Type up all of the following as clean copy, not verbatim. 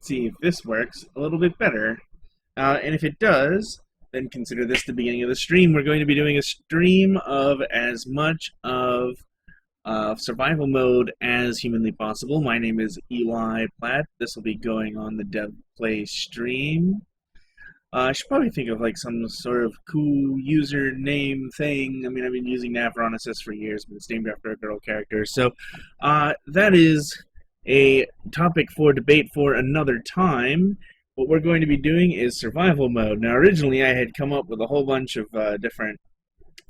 see if this works a little bit better. And if it does, then consider this the beginning of the stream. We're going to be doing a stream of as much of survival mode as humanly possible. My name is Eli Platt. This will be going on the DevPlay stream. I should probably think of like some sort of cool username thing. I mean, I've been using Navronicus for years, but it's named after a girl character. So that is a topic for debate for another time. What we're going to be doing is survival mode. Now, originally I had come up with a whole bunch of different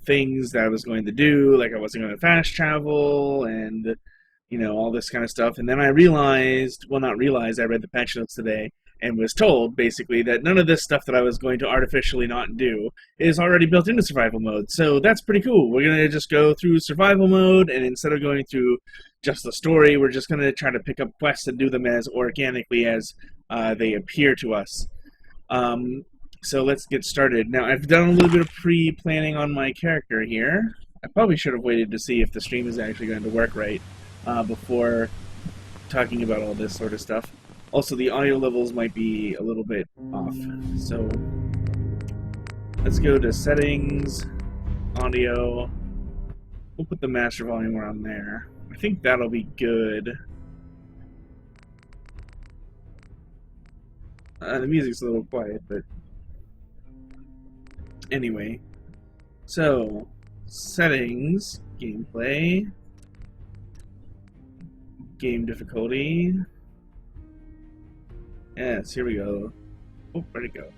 things that I was going to do, like I wasn't going to fast travel and, you know, all this kind of stuff. And then I realized, well, not realized, I read the patch notes today and was told, basically, that none of this stuff that I was going to artificially not do is already built into survival mode. So that's pretty cool. We're going to just go through survival mode, and instead of going through just the story, we're just going to try to pick up quests and do them as organically as they appear to us. So let's get started. Now, I've done a little bit of pre-planning on my character here. I probably should have waited to see if the stream is actually going to work right before talking about all this sort of stuff. Also, the audio levels might be a little bit off. So let's go to settings, audio. We'll put the master volume around there. I think that'll be good. The music's a little quiet, but anyway. So, settings, gameplay, game difficulty. Yes, here we go. Oh, where'd it go?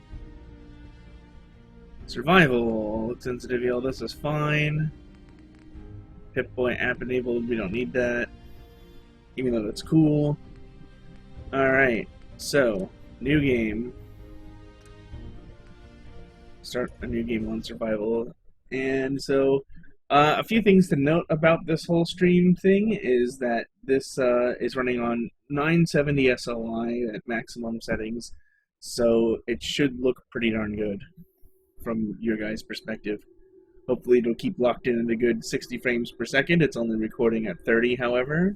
Survival, sensitivity, all this is fine. Pip-Boy app enabled, we don't need that. Even though that's cool. Alright, so, new game. Start a new game on survival. And so, a few things to note about this whole stream thing is that this is running on 970 SLI at maximum settings, so it should look pretty darn good from your guys' perspective. Hopefully it'll keep locked in at a good 60 frames per second. It's only recording at 30, however,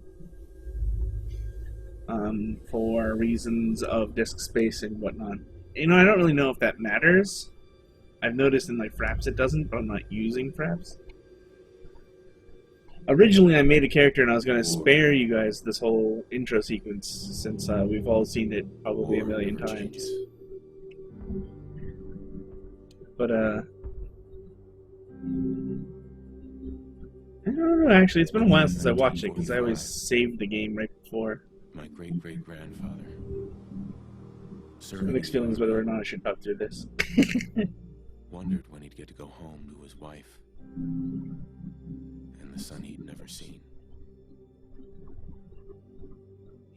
for reasons of disk space and whatnot. You know, I don't really know if that matters. I've noticed in like Fraps it doesn't, but I'm not using Fraps. Originally, I made a character and I was going to spare you guys this whole intro sequence since we've all seen it probably a million times. But, I don't know, actually, it's been a while since I watched it because I always saved the game right before. My great-great-grandfather. Mixed feelings whether or not I should talk through this. Wondered when he'd get to go home to his wife. The son he'd never seen.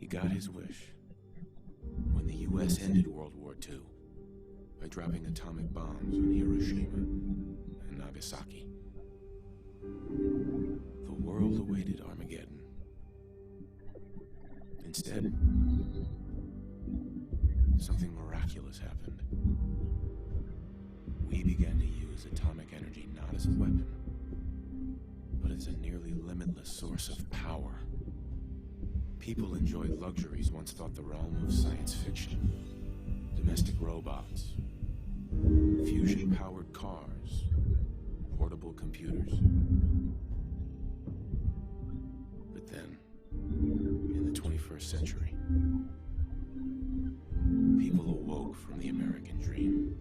He got his wish when the U.S. ended World War II by dropping atomic bombs on Hiroshima and Nagasaki. The world awaited Armageddon. Instead, something miraculous happened. We began to use atomic energy not as a weapon, but it's a nearly limitless source of power. People enjoyed luxuries once thought the realm of science fiction. Domestic robots, fusion-powered cars, portable computers. But then, in the 21st century, people awoke from the American dream.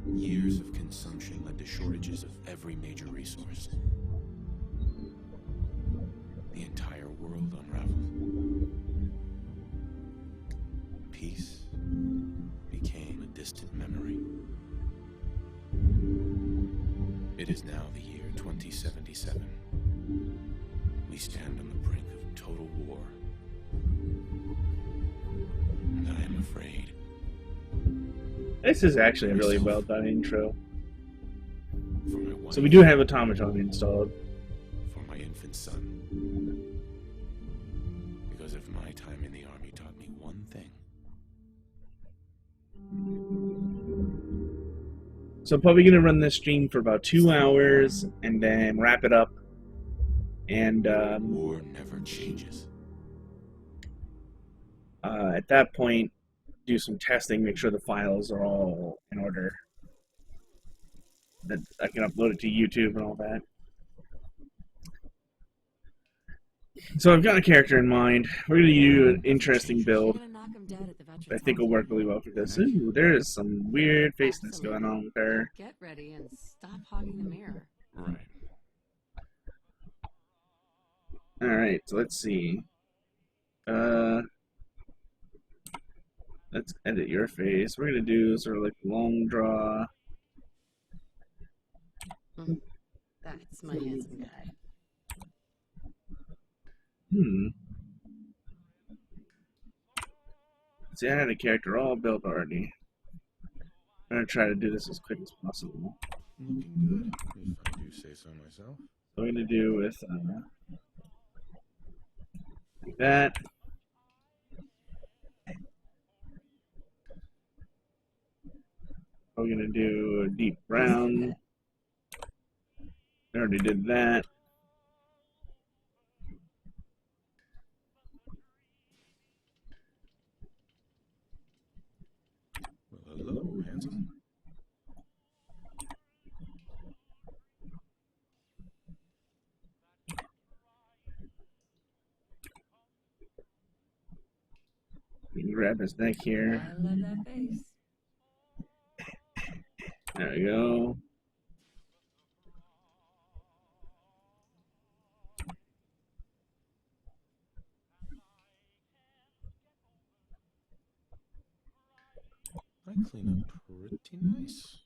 Years of consumption led to shortages of every major resource. The entire world unraveled. Peace became a distant memory. It is now the year 2077. We stand on the brink of total war. And I am afraid. This is actually a really well done intro. So we do have Automaton installed. For my infant son. Because of my time in the army taught me one thing. So probably going to run this stream for about 2 hours and then wrap it up. And war never changes. At that point, do some testing, make sure the files are all in order, that I can upload it to YouTube and all that. So I've got a character in mind. We're going to do an interesting build that I think will work really well for this. Ooh, there is some weird faceness going on with her. Get ready and stop hogging the mirror. Right. Alright, so let's see. Let's edit your face. We're going to do sort of like long draw. That's my handsome guy. See, I had a character all built already. I'm going to try to do this as quick as possible. Looking good, if I do say so myself. So we're going to do with like that. We're going to do a deep brown. I already did that. Well, hello, handsome. We can grab his neck here. I love that face. There we go. I clean up pretty nice.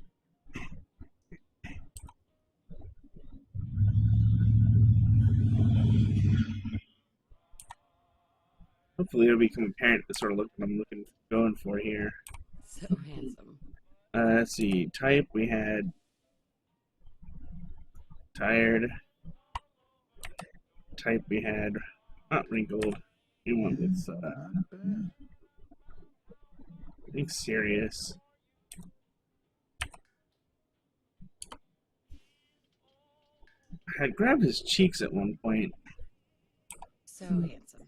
Hopefully it'll become apparent the sort of look that I'm going for here. So handsome. Let's see. Type, we had tired. Type, we had not wrinkled. We went with, Not bad. I think serious. I had grabbed his cheeks at one point. So handsome.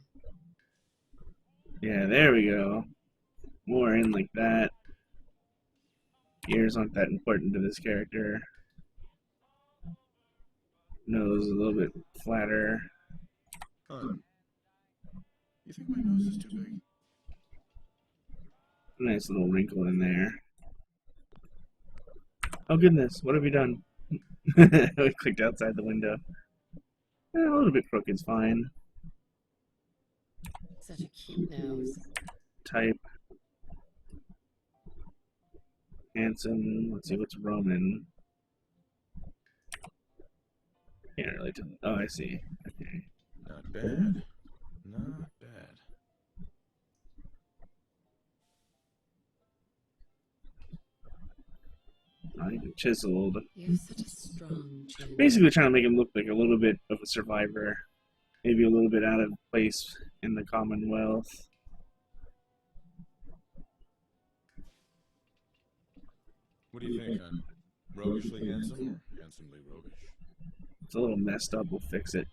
Yeah, there we go. More in like that. Ears aren't that important to this character. Nose a little bit flatter. You think my nose is too big? Nice little wrinkle in there. Oh goodness, what have we done? We clicked outside the window. A little bit crooked's fine. Such a cute nose. Type. Handsome. Let's see, what's Roman? Can't really tell. Oh, I see. Okay. Not bad. Not bad. I think chiseled. You have such a strong chin. Basically trying to make him look like a little bit of a survivor. Maybe a little bit out of place in the Commonwealth. What do you think, hon? Roguishly handsome or handsomely roguish? It's a little messed up. We'll fix it.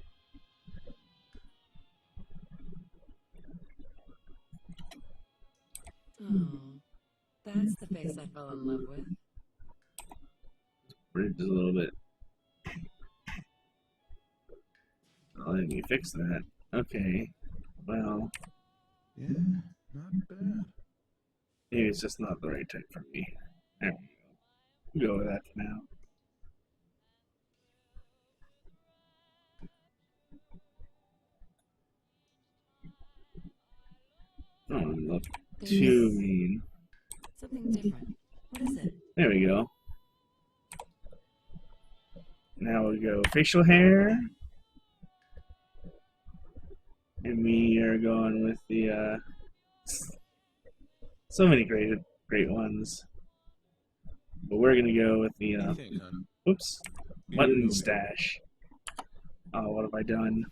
Oh, that's the face I fell in love with. Bridge a little bit. Oh, let me fix that. Okay. Well, Yeah, not bad. maybe it's just not the right type for me. There we go. We'll go with that for now. Don't look too mean. Something different. What is it? There we go. Now we go facial hair. And we are going with the, so many great ones. But we're gonna go with the, What do you think, hon? oops, mutton stash. Oh, what have I done?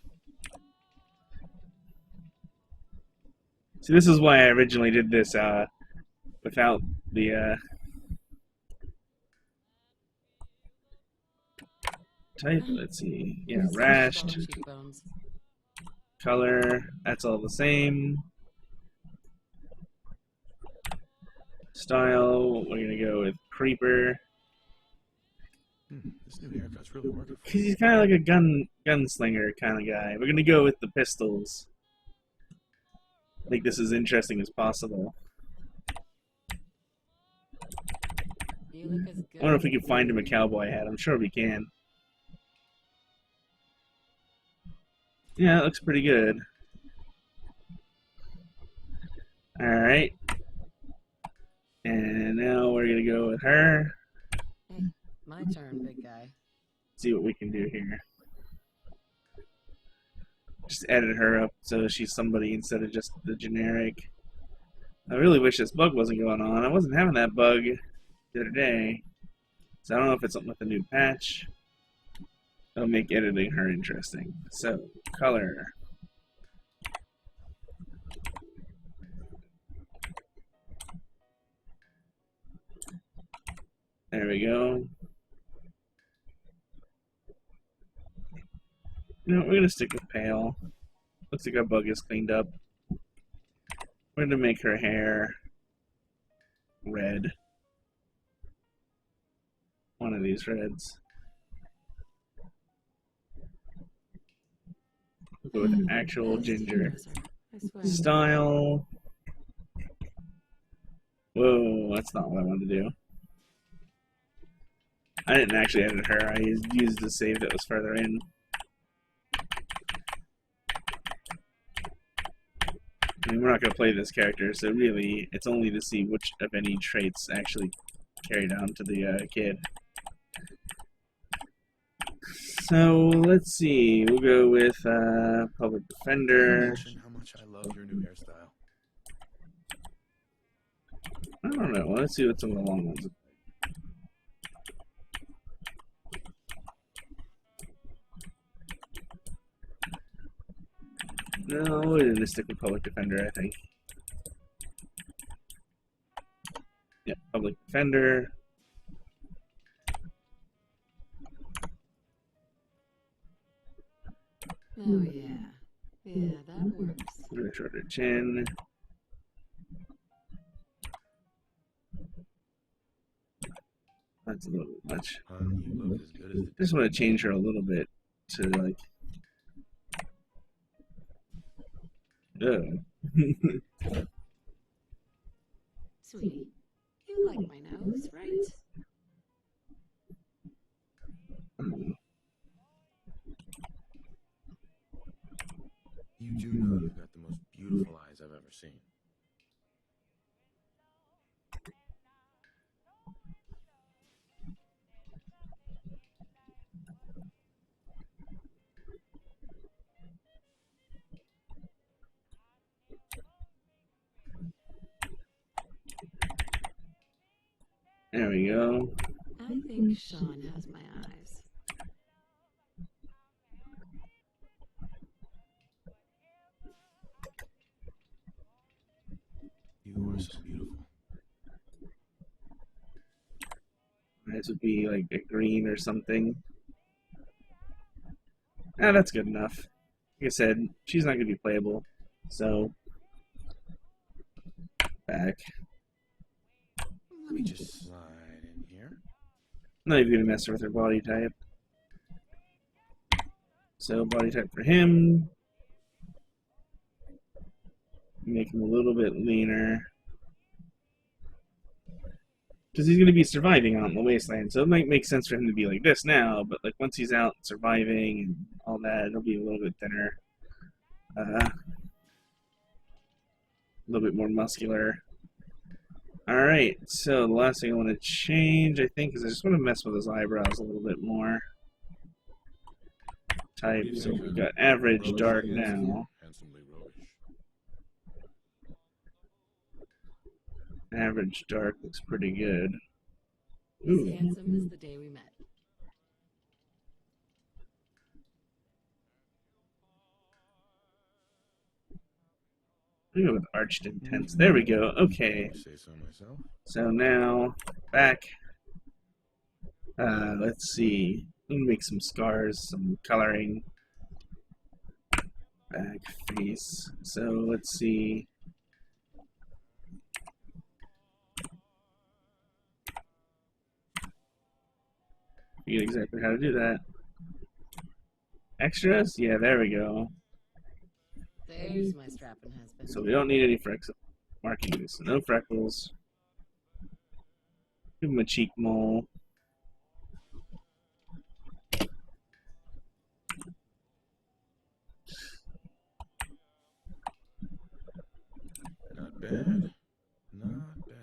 See, this is why I originally did this, without the, type. Let's see. Yeah, Such rashed. strong cheekbones. Color, that's all the same. Style, we're gonna go with Creeper. This new haircut's really working for Cause me. he's kind of like a gunslinger kind of guy. We're gonna go with the pistols. Make this as interesting as possible. You look as good. I wonder if we can find him a cowboy hat. I'm sure we can. Yeah, it looks pretty good. Alright. And now we're gonna go with her. Hey, my turn, big guy. See what we can do here. Just edit her up so she's somebody instead of just the generic. I really wish this bug wasn't going on. I wasn't having that bug the other day. So I don't know if it's something with the new patch. It'll make editing her interesting. So, color. There we go. No, we're gonna stick with pale. Looks like our bug is cleaned up. We're gonna make her hair red. One of these reds. We'll go with actual That is ginger. loser. I swear. Style. Whoa, that's not what I wanted to do. I didn't actually edit her. I used the save that was further in. I mean, we're not going to play this character, so really, it's only to see which of any traits actually carry down to the kid. So, let's see. We'll go with Public Defender. Mention how much I love your new hairstyle. I don't know. Let's see what some of the long ones are. No, we're going to stick with Public Defender, I think. Yep, Public Defender. Oh, yeah. Yeah, that works. Really shorter chin. That's a little bit much. You look as good as the Just want to change her a little bit to like. Oh. Sweetie, you like my nose, right? You do know you've got the most beautiful eyes I've ever seen. There we go. I think Sean has my eyes. You are so beautiful. This would be like a green or something. Ah, that's good enough. Like I said, she's not going to be playable. So, back. Let me just slide in here. I'm not even going to mess with her body type. So, body type for him. Make him a little bit leaner. Because he's going to be surviving out in the wasteland, so it might make sense for him to be like this now, but like once he's out surviving and all that, it'll be a little bit thinner. A little bit more muscular. Alright, so the last thing I want to change, I think, is I just want to mess with his eyebrows a little bit more. Type, so we've got average dark now. Handsomely roguish. Average dark looks pretty good. As Ooh, handsome as the day we met. we go with arched intense. There we go. Okay, I say so myself. so now back. Let's see. Let me make some scars, some coloring. Back face. So let's see. Forget exactly how to do that. Extras? Yeah, there we go. There's my strapping husband. So we don't need any markings. So no freckles. Give him a cheek mole. Not bad. Not bad.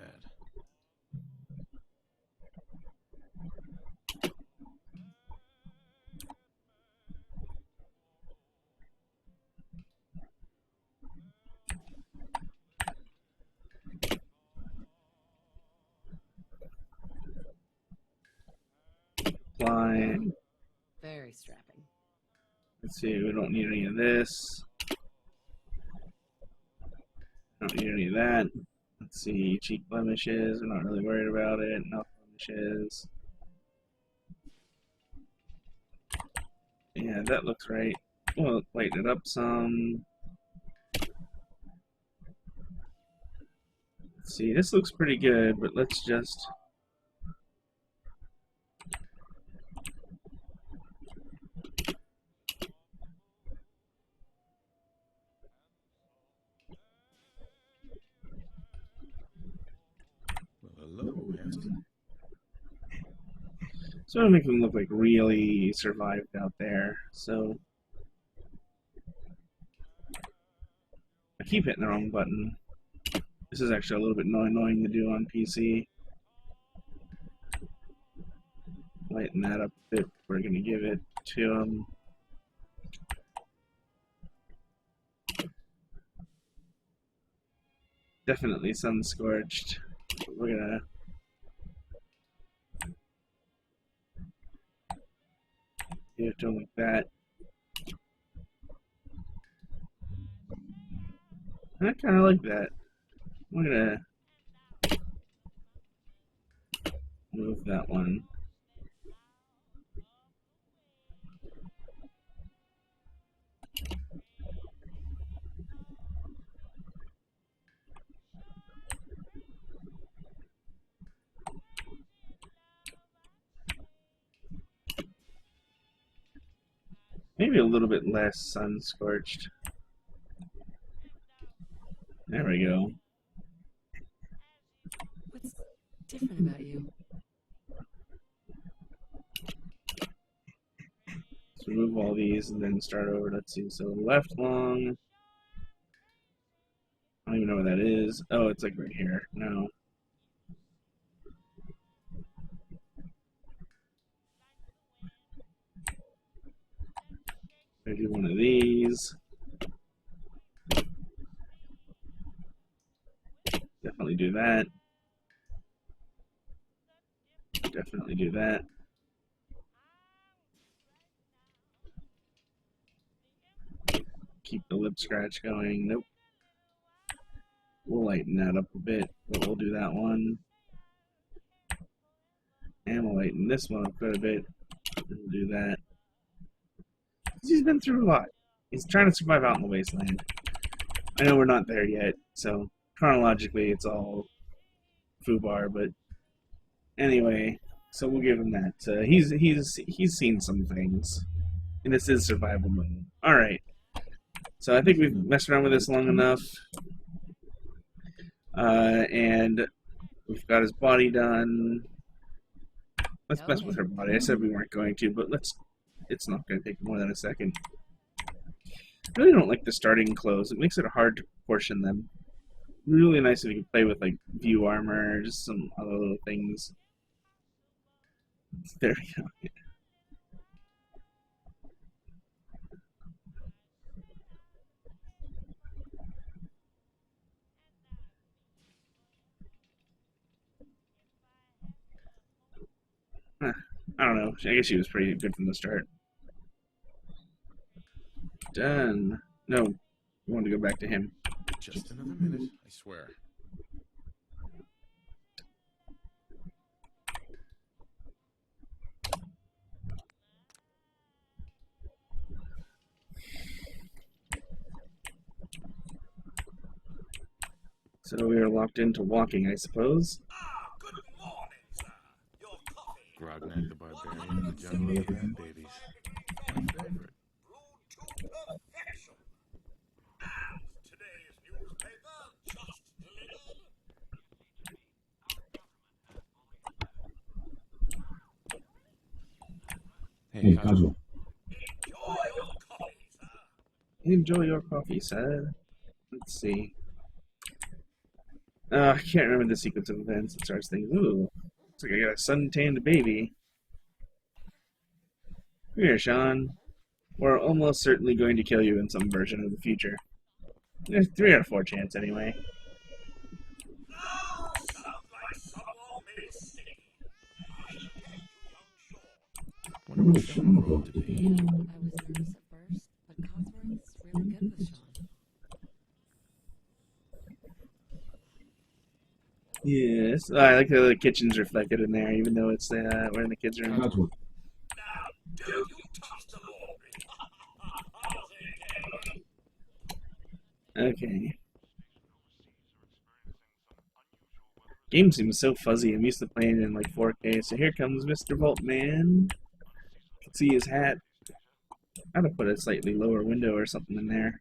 Apply. Very strapping. Let's see, we don't need any of this. Don't need any of that. Let's see, cheek blemishes. We're not really worried about it. No blemishes. Yeah, that looks right. We'll lighten it up some. Let's see, this looks pretty good, but let's just... Well, hello, Aston. So to make them look like really survived out there. So I keep hitting the wrong button. This is actually a little bit annoying to do on PC. Lighten that up a bit. We're going to give it to them. Definitely sun scorched. We're gonna give it to them like that. I kind of like that. We're gonna move that one. Maybe a little bit less sun scorched. There we go. What's different about you? Let's remove all these and then start over. Let's see. So left long. I don't even know where that is. Oh, it's like right here. No. I do one of these. Definitely do that. Definitely do that. Keep the lip scratch going. Nope. We'll lighten that up a bit, but we'll do that one. And we'll lighten this one up quite a bit. We'll do that. He's been through a lot. He's trying to survive out in the wasteland. I know we're not there yet, so chronologically it's all FUBAR, but anyway, so we'll give him that. He's seen some things, and this is survival mode. All right, so I think we've messed around with this long enough, and we've got his body done. Let's mess with her body. I said we weren't going to, but let's. It's not going to take more than a second. I really don't like the starting clothes. It makes it hard to proportion them. Really nice if you can play with like view armor, just some other little things. There we go. Huh. I don't know. I guess she was pretty good from the start. Done. No, we want to go back to him. Just another minute, I swear. So we are locked into walking, I suppose. Ah, good morning, sir. Your coffee Grognak the Barbarian and the Jungle of the Bad Babies. My favorite. Hey, Kazuo. Enjoy your coffee, sir. Let's see. I can't remember the sequence of events that starts things. Ooh, looks like I got a suntanned baby. Come here, Sean. We're almost certainly going to kill you in some version of the future. There's 3 out of 4 chance, anyway. Wonder what Sean grew up to be. You know, I was nervous at first, but Cosworth's really good with Sean. Yes, I like how the kitchen's reflected in there, even though it's we're in the kids' room. Kazuo. Okay. Game seems so fuzzy. I'm used to playing in like 4K. So here comes Mr. Voltman. You can see his hat. I'd have put a slightly lower window or something in there.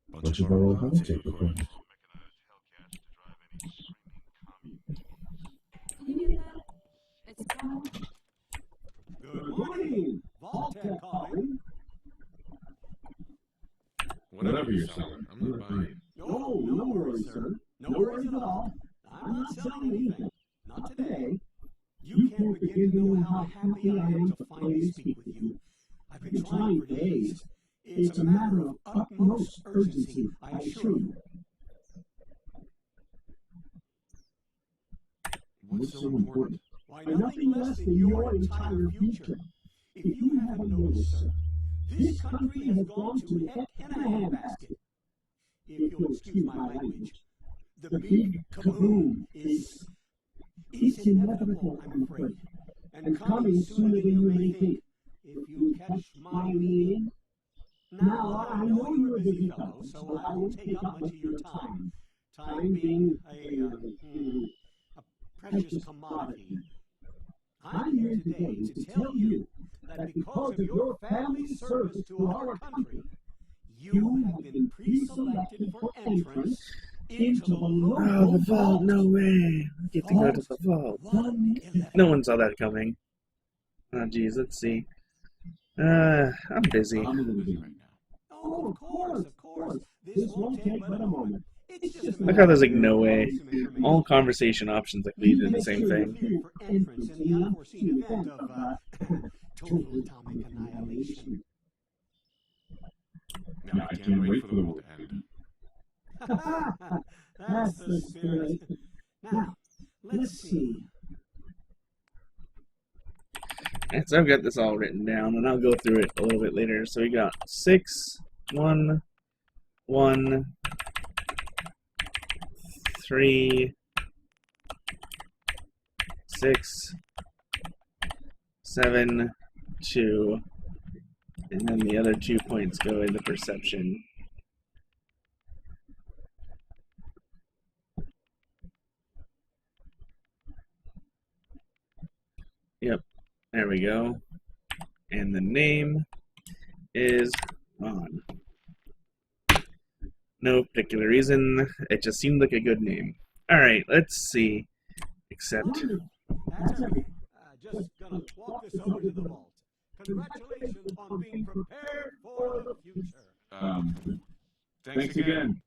Bunch of our old holotape recordings. Can you get that? It's Sean. Good morning! Vault-Tec calling. Whatever you're selling, I'm not buying it. No, no worries, sir. No worries at all. I'm not selling anything. Not today. You can't begin to know how happy I am to finally speak with you. I've been trying for days. It's a matter of utmost urgency, I assure you. What's so important? Why, nothing less than your entire future. If you haven't noticed, sir, this country has gone to heck in a handbasket. If you'll excuse my language, the big kaboom is inevitable, I'm afraid, and coming sooner than you may think. If you catch my meaning. Now, I know you're a busy fellow, so I won't take up much of your time. Time being a precious commodity. I'm here today to tell you that because of your family's service to our country, you have been pre-selected for entrance into the local Oh, the vault! No way! I get to go to the vault. 111. No one saw that coming. Oh, geez, let's see. I'm busy. I'm busy right now. Oh, of course. This won't take but a moment. It's just Look how there's like no way. All conversation options like lead to the same thing. For entrance in the unforeseen event of total atomic annihilation. Now I can't wait for the world to end. That's the spirit. Now, let's see. And so I've got this all written down, and I'll go through it a little bit later. So we got 6, 1, 1, 3, 6, 7, 2, and then the other 2 points go into perception. Yep, there we go. And the name is on. No particular reason, it just seemed like a good name. Alright, let's see. Except, That's okay. Just gonna walk this over to the vault. Congratulations on being prepared for the future. Thanks again.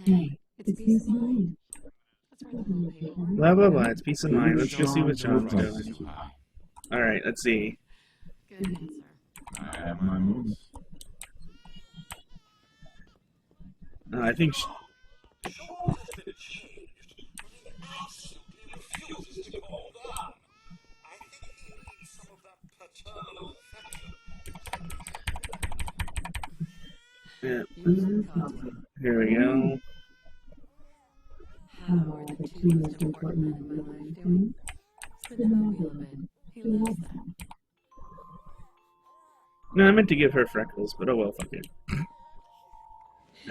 Hey, it's peace of mind. Let's write a little paper. blah blah blah, it's peace of mind. Let's go see what Sean's Sean, doing. too high. Alright, let's see. Good answer. I have my moments. I think yeah, You were Cosworth. here we go. How are the 2 most important men in my life doing? Sid the Mobula Man. He loves that. No, I meant to give her freckles, but oh well, fuck it.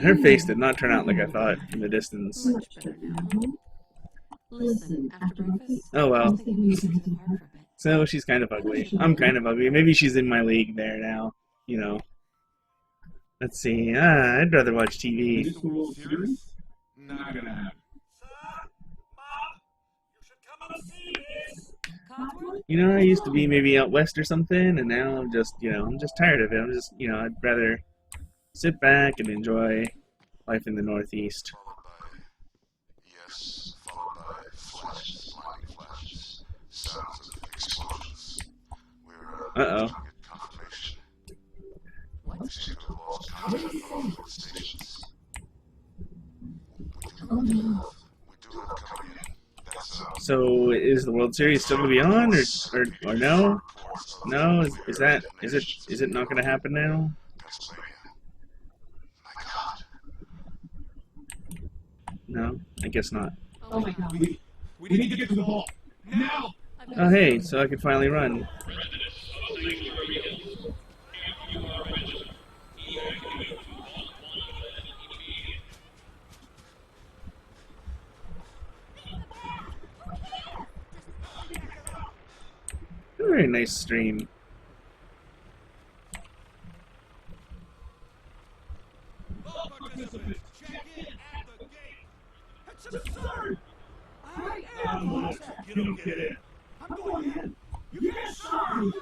Her face did not turn out like I thought from the distance. Much better now, huh? Listen, after breakfast, Oh I well. think we should depart for a bit. So she's kind of ugly. I'm kind of ugly. Maybe she's in my league there now. You know. Let's see. I'd rather watch TV. Is this the World Series? Not gonna happen. Codsworth? You know, I used to be maybe out west or something, and now I'm just, I'm just tired of it. I'm just, I'd rather sit back and enjoy life in the Northeast. Yes, followed by flashes, blinding flashes, sounds of explosions. We're Uh-oh. trying to get confirmation. What? We seem to have lost contact with all of the stations. Oh no. We do have company in. That's So is the World Series still gonna be on, or no? No, is it not gonna happen now? Pennsylvania. My God. No, I guess not. Oh my god. We need to get to the ball. Now! Oh hey, so I could finally run. Very nice stream. It's absurd! I am the host. You don't get in. I'm going in. You can't serve.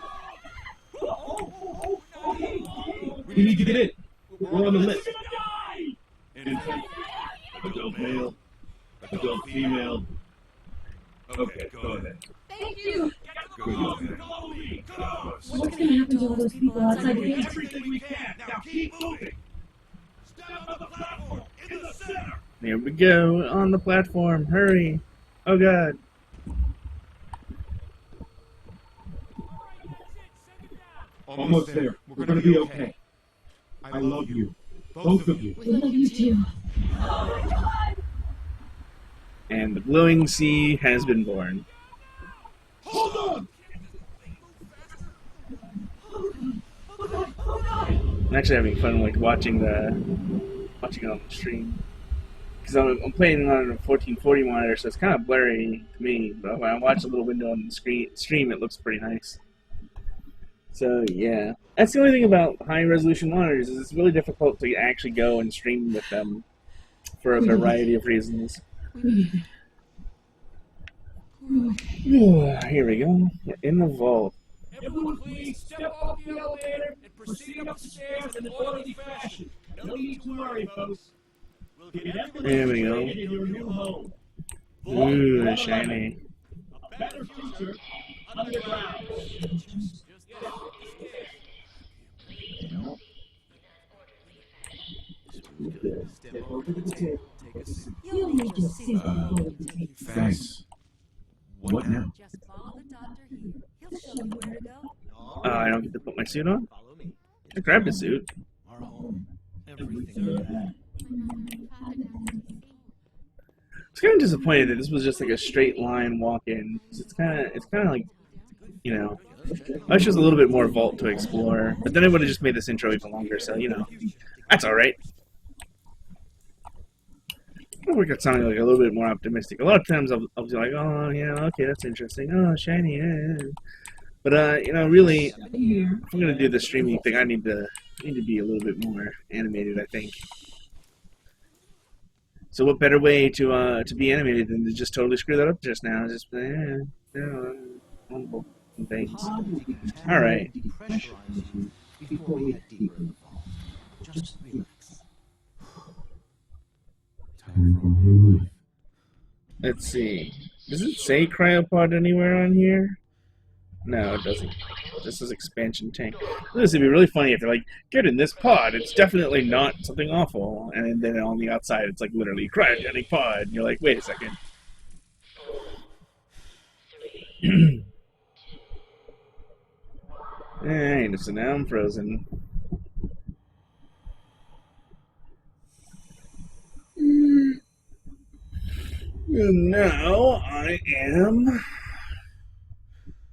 We need to get in. We're on the list. Die! Adult male, adult female. Okay, go ahead. Thank you! Go, go, Lee, go! What's gonna happen to all those people outside the gate? Everything we can. Now keep moving. Stand on the platform in the center. Here we go on the platform. Hurry! Oh God! Almost there. We're gonna be okay. I love you. Both of you. We love you too. And the glowing sea has been born. Hold on! I'm actually having fun like watching it on the stream because I'm playing on a 1440 monitor, so it's kind of blurry to me. But when I watch a little window on the stream, it looks pretty nice. So yeah, that's the only thing about high resolution monitors is it's really difficult to actually go and stream with them for a variety of reasons. Here we go. We're in the vault. Everyone please step off the elevator and proceed up the stairs in an orderly fashion. No need to worry, folks. We'll get everything There we go. in your new home. Ooh, shiny. A better future underground. Step over to the table. You'll need your signal going to take. Thanks. What now? Just follow the doctor here. He'll show you where to go. I don't get to put my suit on? I grabbed a suit. Our home. Everything we had. I was kind of disappointed that this was just like a straight line walk-in. It's kind of like, I wish there was a little bit more vault to explore. But then it would have just made this intro even longer, so, that's alright. I work at sounding like a little bit more optimistic. A lot of times I'll be like, oh, yeah, okay, that's interesting. Oh, shiny, yeah. But, really, if I'm going to do the streaming thing, I need to be a little bit more animated, I think. So what better way to be animated than to just totally screw that up just now? Just, humble and things. All right. Depressurize you before we get deeper in the fall. Just relax. Time for a new life. Let's see. Does it say cryopod anywhere on here? No, it doesn't. This is expansion tank. This would be really funny if they're like, get in this pod. It's definitely not something awful. And then on the outside, it's like literally cryogenic pod. And you're like, wait a second. Alright, so now I'm frozen. And now I am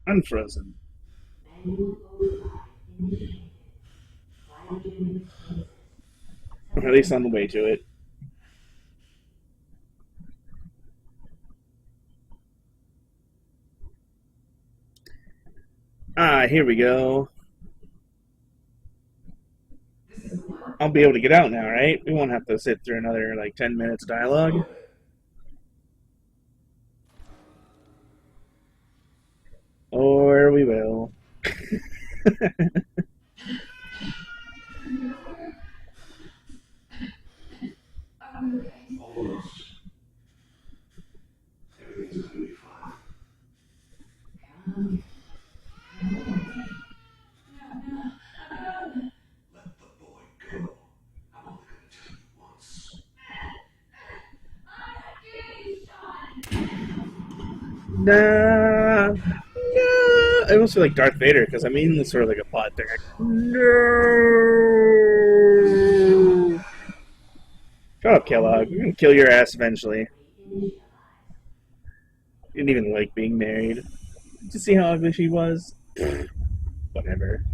unfrozen. Or at least on the way to it. Ah, here we go. I'll be able to get out now, right? We won't have to sit through another, like, 10 minutes of dialogue. Or we will. Almost. Everything's gonna be fine. Let the boy go. I'm only gonna tell you once. Nah. No. I almost feel like Darth Vader because I mean it's sort of like a plot thing. Like, no. Shut up, Kellogg. We're gonna kill your ass eventually. You didn't even like being married. Did you see how ugly she was? Whatever.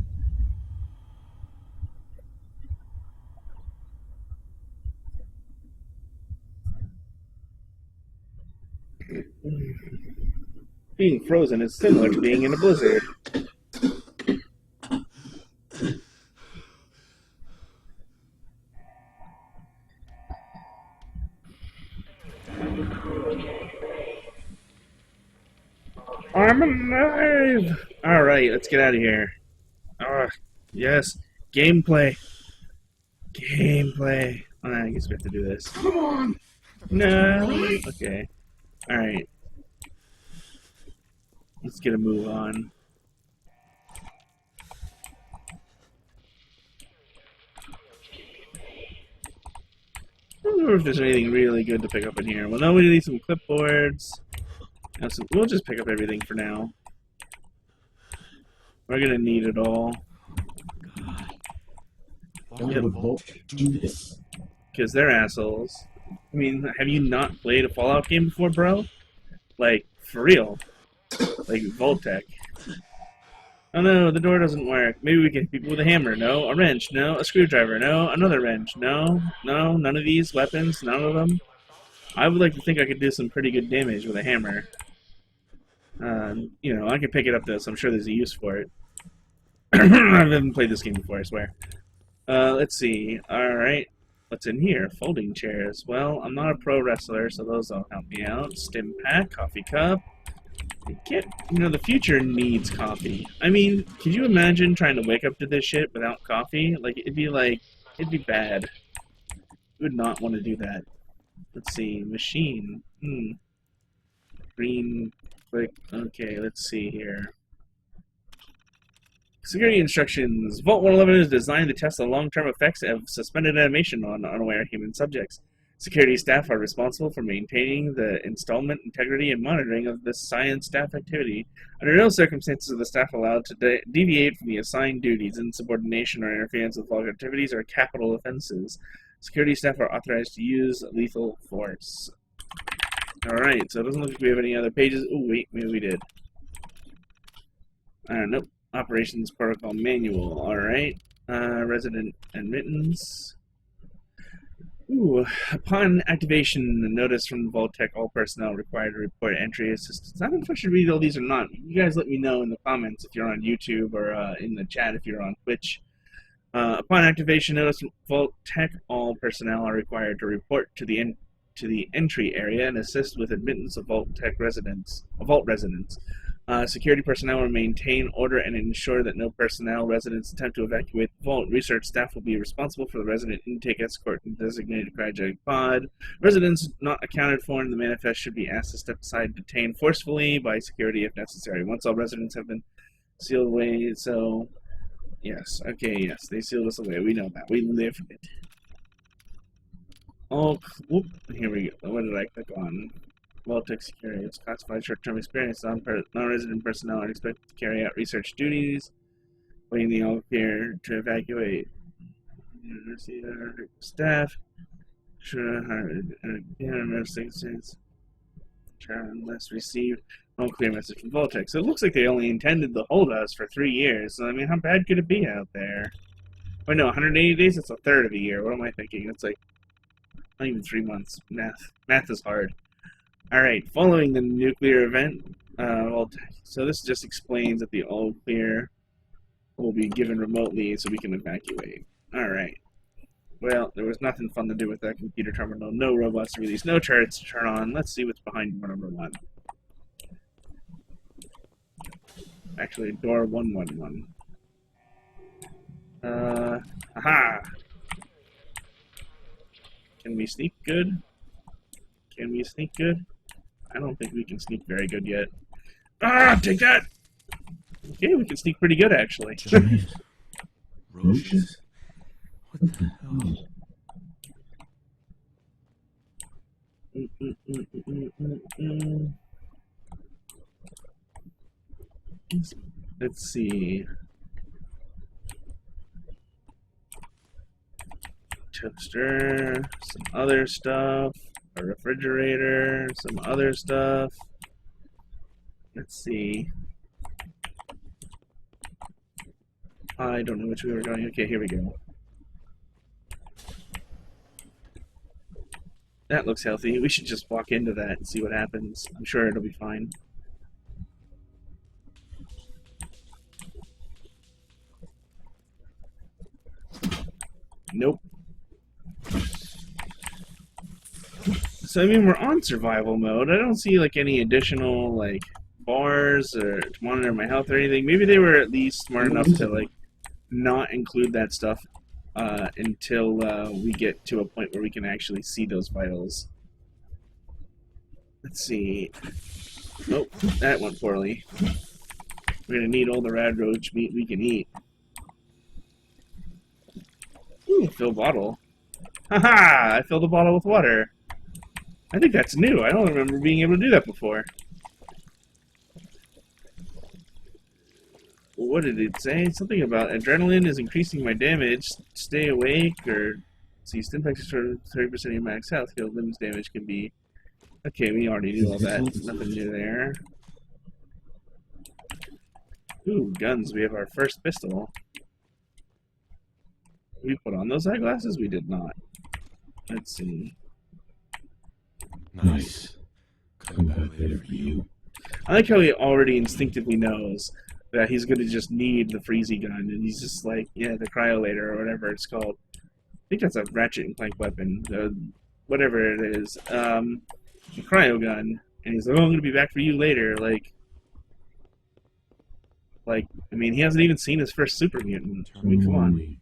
Being frozen is similar to being in a blizzard. I'm alive! Alright, let's get out of here. Yes. Gameplay. Gameplay. Oh, I guess we have to do this. Come on! No. Okay. Alright. Let's get a move on. I don't know if there's anything really good to pick up in here. Well, no, we need some clipboards. We'll just pick up everything for now. We're gonna need it all. Why would Vault do this? Because they're assholes. I mean, have you not played a Fallout game before, bro? Like, for real. Like, Vault-Tec. Oh no, the door doesn't work. Maybe we can hit people with a hammer. No. A wrench. No. A screwdriver. No. Another wrench. No. No. None of these weapons. None of them. I would like to think I could do some pretty good damage with a hammer. You know, I can pick it up though, so I'm sure there's a use for it. I haven't played this game before, I swear. Let's see. Alright. What's in here? Folding chairs. Well, I'm not a pro wrestler, so those don't help me out. Stim pack, coffee cup. You know, the future needs coffee. I mean, could you imagine trying to wake up to this shit without coffee? Like, it'd be bad. You would not want to do that. Let's see. Machine. Green. Click. Okay, let's see here. Security instructions. Vault 111 is designed to test the long-term effects of suspended animation on unaware human subjects. Security staff are responsible for maintaining the installment integrity and monitoring of the science staff activity. Under no circumstances are the staff allowed to deviate from the assigned duties. Insubordination or interference with vault activities are capital offenses. Security staff are authorized to use lethal force. Alright, so it doesn't look like we have any other pages. Oh, wait, maybe we did. Nope. Operations Protocol Manual. Alright. Resident admittance. Ooh. Upon activation, the notice from Vault-Tec, all personnel required to report entry assistance. I don't know if I should read all these or not. You guys let me know in the comments if you're on YouTube or in the chat if you're on Twitch. Upon activation, notice from Vault-Tec, all personnel are required to report to the entry area and assist with admittance of Vault residents. Security personnel will maintain order and ensure that no personnel residents attempt to evacuate the vault. Research staff will be responsible for the resident intake, escort, and designated cryogenic pod. Residents not accounted for in the manifest should be asked to step aside and detained forcefully by security if necessary. Once all residents have been sealed away, so... Yes, okay, yes, they sealed us away. We know that. We lived it. Oh, whoop, here we go. What did I click on? Vault-Tec security. It's classified short-term experience. Non-resident personnel are expected to carry out research duties, waiting the all clear to evacuate. University staff. Unless received all clear message from Vault-Tec. So it looks like they only intended to hold us for 3 years. So, I mean, how bad could it be out there? Wait, no, 180 days? That's a third of a year. What am I thinking? It's like not even 3 months. Math is hard. Alright, following the nuclear event, Well, so this just explains that the all clear will be given remotely so we can evacuate. Alright. Well, there was nothing fun to do with that computer terminal. No robots to release, no turrets to turn on. Let's see what's behind door number 1. Actually, door 111. Aha! Can we sneak good? Can we sneak good? I don't think we can sneak very good yet. Ah, take that! Okay, we can sneak pretty good, actually. Giant roaches? What the hell? Let's see. Toaster, some other stuff, a refrigerator, some other stuff. Let's see. I don't know which way we're going. Okay, here we go. That looks healthy. We should just walk into that and see what happens. I'm sure it'll be fine. Nope. So I mean, we're on survival mode. I don't see like any additional like bars or to monitor my health or anything. Maybe they were at least smart enough to like not include that stuff until we get to a point where we can actually see those vitals. Let's see. Oh, that went poorly. We're gonna need all the rad roach meat we can eat. Ooh, fill bottle. Haha! I filled the bottle with water. I think that's new. I don't remember being able to do that before. What did it say? Something about adrenaline is increasing my damage. Stay awake, or see, Stimpaks is for 30% of your max health. Heal limbs damage can be. Okay, we already knew all that. Nothing new there. Ooh, guns. We have our first pistol. We put on those eyeglasses? We did not. Let's see. Nice. Come back later for you. I like how he already instinctively knows that he's going to just need the Freezy gun, and he's just like, yeah, the Cryolator or whatever it's called. I think that's a Ratchet and Clank weapon, whatever it is. The Cryo gun, and he's like, oh, I'm going to be back for you later. Like, I mean, he hasn't even seen his first super mutant. I mean, come on.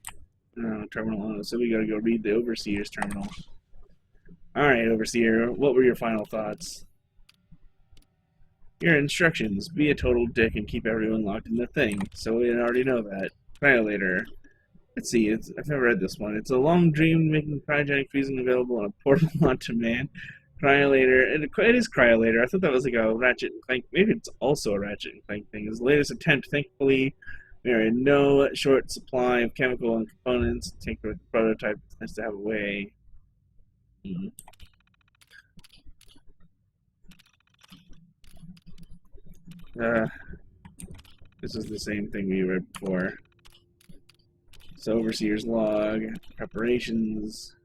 Terminal. So we got to go read the Overseer's terminal. Alright, Overseer, what were your final thoughts? Your instructions: be a total dick and keep everyone locked in the thing. So we already know that. Cryolator. Let's see, I've never read this one. It's a long dream making cryogenic freezing available on a portable on demand. Cryolator. It is Cryolator. I thought that was like a Ratchet and Clank. Maybe it's also a Ratchet and Clank thing. It's the latest attempt. Thankfully, we are in no short supply of chemical and components. Take the prototype. Nice to have a way. This is the same thing we read before. So Overseer's log, preparations.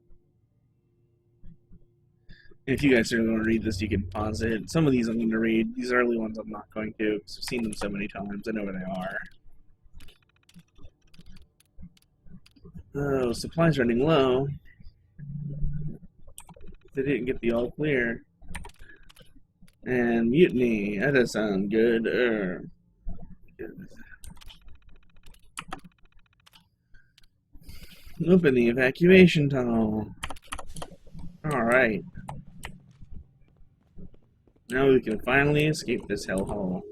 And if you guys are going to read this, you can pause it. Some of these I'm going to read. These early ones I'm not going to, because I've seen them so many times. I know where they are. Oh, supplies running low. They didn't get the all clear. And mutiny. That does sound good. Open the evacuation tunnel. Alright. Now we can finally escape this hellhole.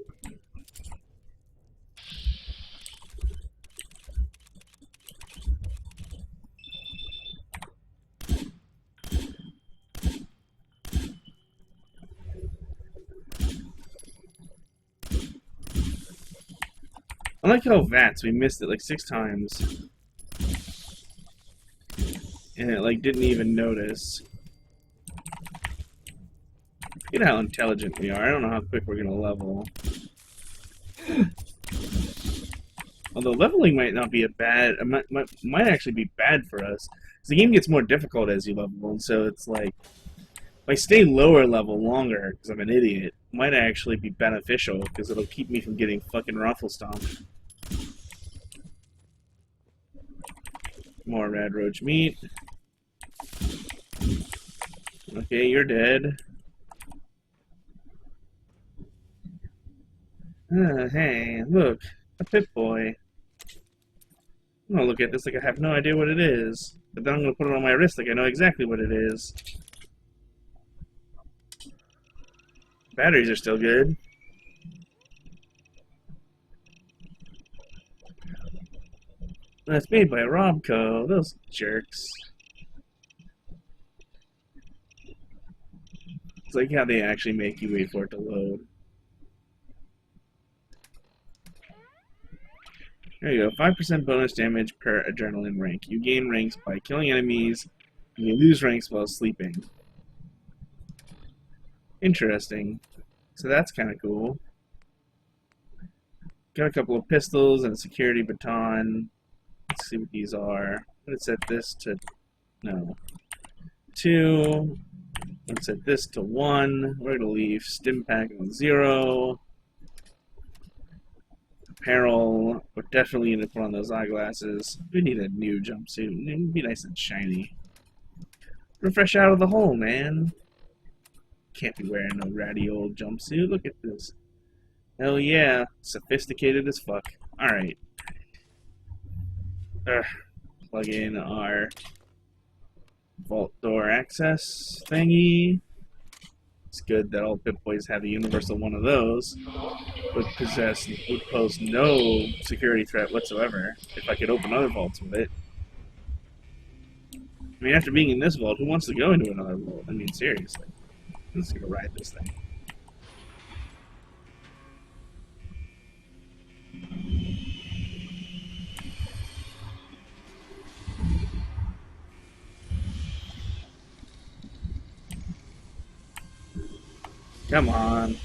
I like how VATS, we missed it like 6 times. And it like didn't even notice. Look at how intelligent we are. I don't know how quick we're gonna level. Although leveling might not be a bad, might actually be bad for us. 'Cause the game gets more difficult as you level, and so it's like, If I stay lower level longer, because I'm an idiot, it might actually be beneficial, because it'll keep me from getting fucking ruffle stomped. More red roach meat. Okay, you're dead. Hey, look, a Pip-Boy. I'm gonna look at this like I have no idea what it is, but then I'm gonna put it on my wrist like I know exactly what it is. Batteries are still good. That's made by Robco, those jerks. It's like how they actually make you wait for it to load. There you go, 5% bonus damage per adrenaline rank. You gain ranks by killing enemies, and you lose ranks while sleeping. Interesting. So that's kind of cool. Got a couple of pistols and a security baton. Let's see what these are. I'm going to set this to... no. 2. Let's set this to 1. We're going to leave stim pack on 0. Apparel. We're definitely going to put on those eyeglasses. We need a new jumpsuit. It'd be nice and shiny. We're fresh out of the hole, man. Can't be wearing no ratty old jumpsuit. Look at this. Hell yeah. Sophisticated as fuck. Alright. Plug in our vault door access thingy. It's good that all Pip-Boys have a universal one of those. Would pose no security threat whatsoever if I could open other vaults with it. I mean, after being in this vault, who wants to go into another vault? I mean, seriously. I'm just gonna ride this thing. Come on.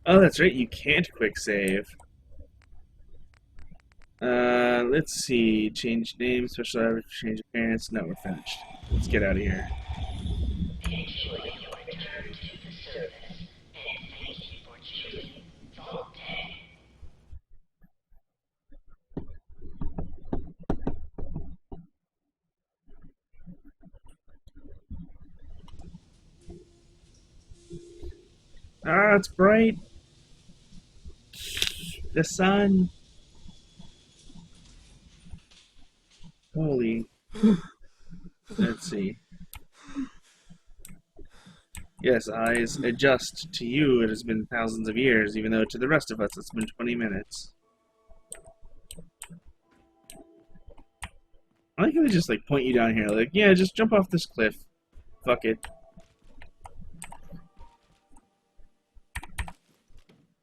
Oh, that's right, you can't quick save. Let's see. Change name, special average, change appearance. No, we're finished. Let's get out of here. Ah, it's bright. The sun. Holy. Let's see. Yes, eyes, adjust. To you it has been thousands of years, even though to the rest of us it's been 20 minutes. I like how they just like point you down here, like, yeah, just jump off this cliff. Fuck it.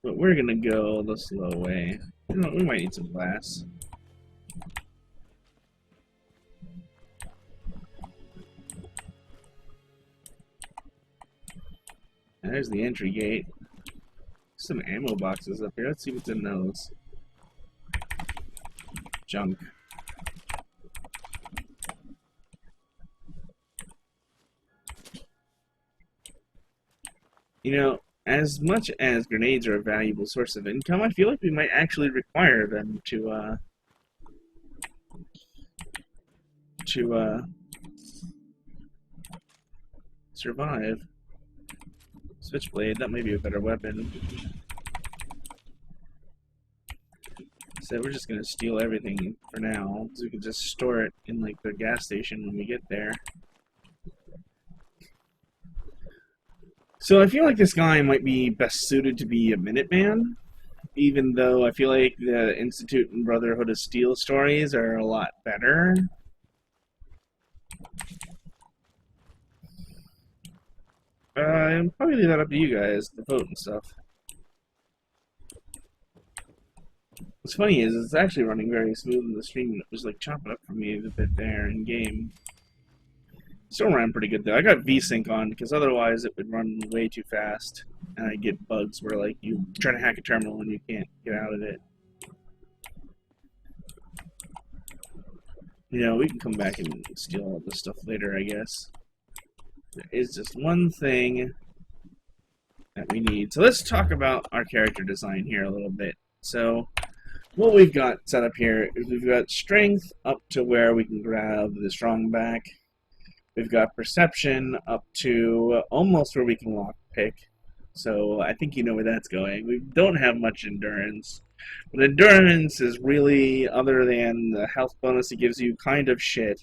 But we're gonna go the slow way. You know, we might need some glass. There's the entry gate. Some ammo boxes up here. Let's see what's in those. Junk. You know, as much as grenades are a valuable source of income, I feel like we might actually require them to survive. Switchblade, that may be a better weapon. So we're just gonna steal everything for now, so we can just store it in like the gas station when we get there. So I feel like this guy might be best suited to be a Minuteman, even though I feel like the Institute and Brotherhood of Steel stories are a lot better. I'll probably leave that up to you guys, the vote and stuff. What's funny is it's actually running very smooth in the stream. It was like chopping up for me a bit there in game. Still ran pretty good though. I got VSync on because otherwise it would run way too fast, and I get bugs where like you try to hack a terminal and you can't get out of it. You know, we can come back and steal all this stuff later, I guess. There is just one thing that we need. So let's talk about our character design here a little bit. So what we've got set up here is we've got strength up to where we can grab the strong back. We've got perception up to almost where we can lockpick. So I think you know where that's going. We don't have much endurance. But endurance is really, other than the health bonus it gives you, kind of shit.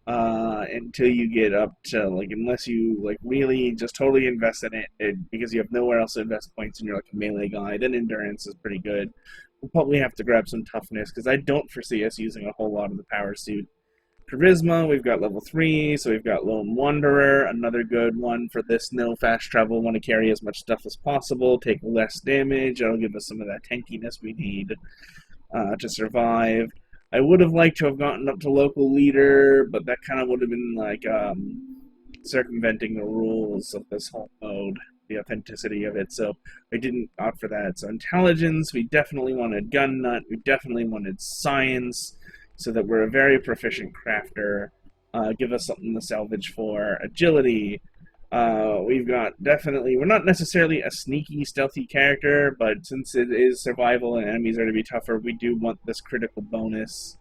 Until you get up to, like, unless you, like, really just totally invest in it because you have nowhere else to invest points and you're, like, a melee guy, then endurance is pretty good. We'll probably have to grab some toughness because I don't foresee us using a whole lot of the power suit. Charisma, we've got level 3, so we've got Lone Wanderer, another good one for this no fast travel, want to carry as much stuff as possible, take less damage, that'll give us some of that tankiness we need to survive. I would have liked to have gotten up to local leader, but that kind of would have been like circumventing the rules of this whole mode, the authenticity of it, so I didn't opt for that. So intelligence, we definitely wanted gun nut, we definitely wanted science, so that we're a very proficient crafter. Give us something to salvage for. Agility. We've got definitely... We're not necessarily a sneaky, stealthy character, but since it is survival and enemies are to be tougher, we do want this critical bonus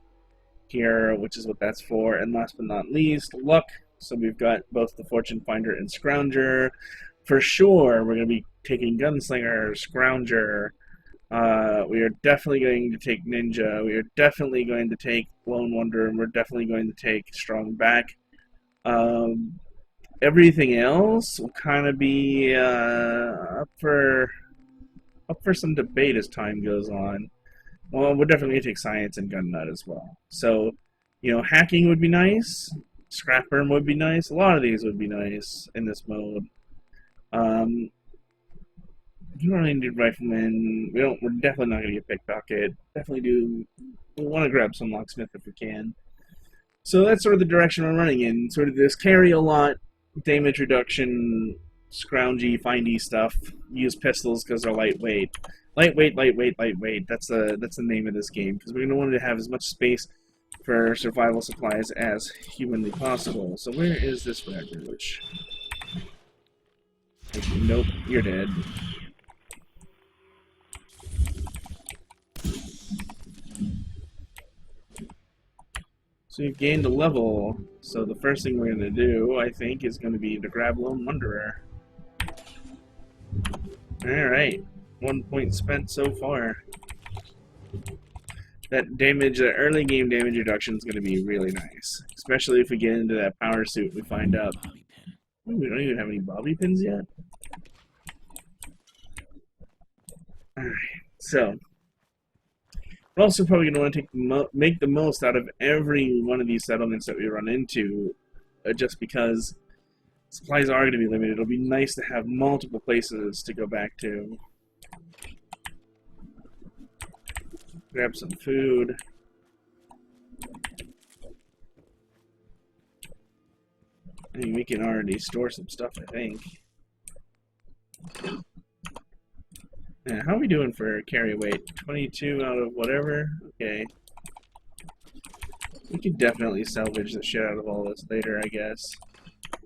here, which is what that's for. And last but not least, luck. So we've got both the Fortune Finder and Scrounger. For sure, we're going to be taking Gunslinger, Scrounger. We are definitely going to take Ninja, we are definitely going to take Lone Wanderer, and we're definitely going to take Strong Back. Everything else will kind of be up for some debate as time goes on. Well, we're definitely going to take Science and Gun Nut as well. So, you know, hacking would be nice, Scrapper would be nice, a lot of these would be nice in this mode. We don't really need Rifleman. We're definitely not going to get Pickpocket. We want to grab some Locksmith if we can. So that's sort of the direction we're running in. Sort of this carry a lot, damage reduction, scroungy, findy stuff. Use pistols because they're lightweight. Lightweight. That's the name of this game because we're going to want to have as much space for survival supplies as humanly possible. So where is this refuge? Nope, you're dead. So you've gained a level, so the first thing we're going to do, I think, is going to be to grab Lone Wanderer. Alright, 1 point spent so far. That damage, that early game damage reduction is going to be really nice. Especially if we get into that power suit, we find out. Oh, we don't even have any bobby pins yet? Alright, so... We're also probably going to want to make the most out of every one of these settlements that we run into, just because supplies are going to be limited. It'll be nice to have multiple places to go back to. Grab some food. I mean, we can already store some stuff, I think. Yeah, how are we doing for carry weight? 22 out of whatever? Okay. We could definitely salvage the shit out of all this later, I guess.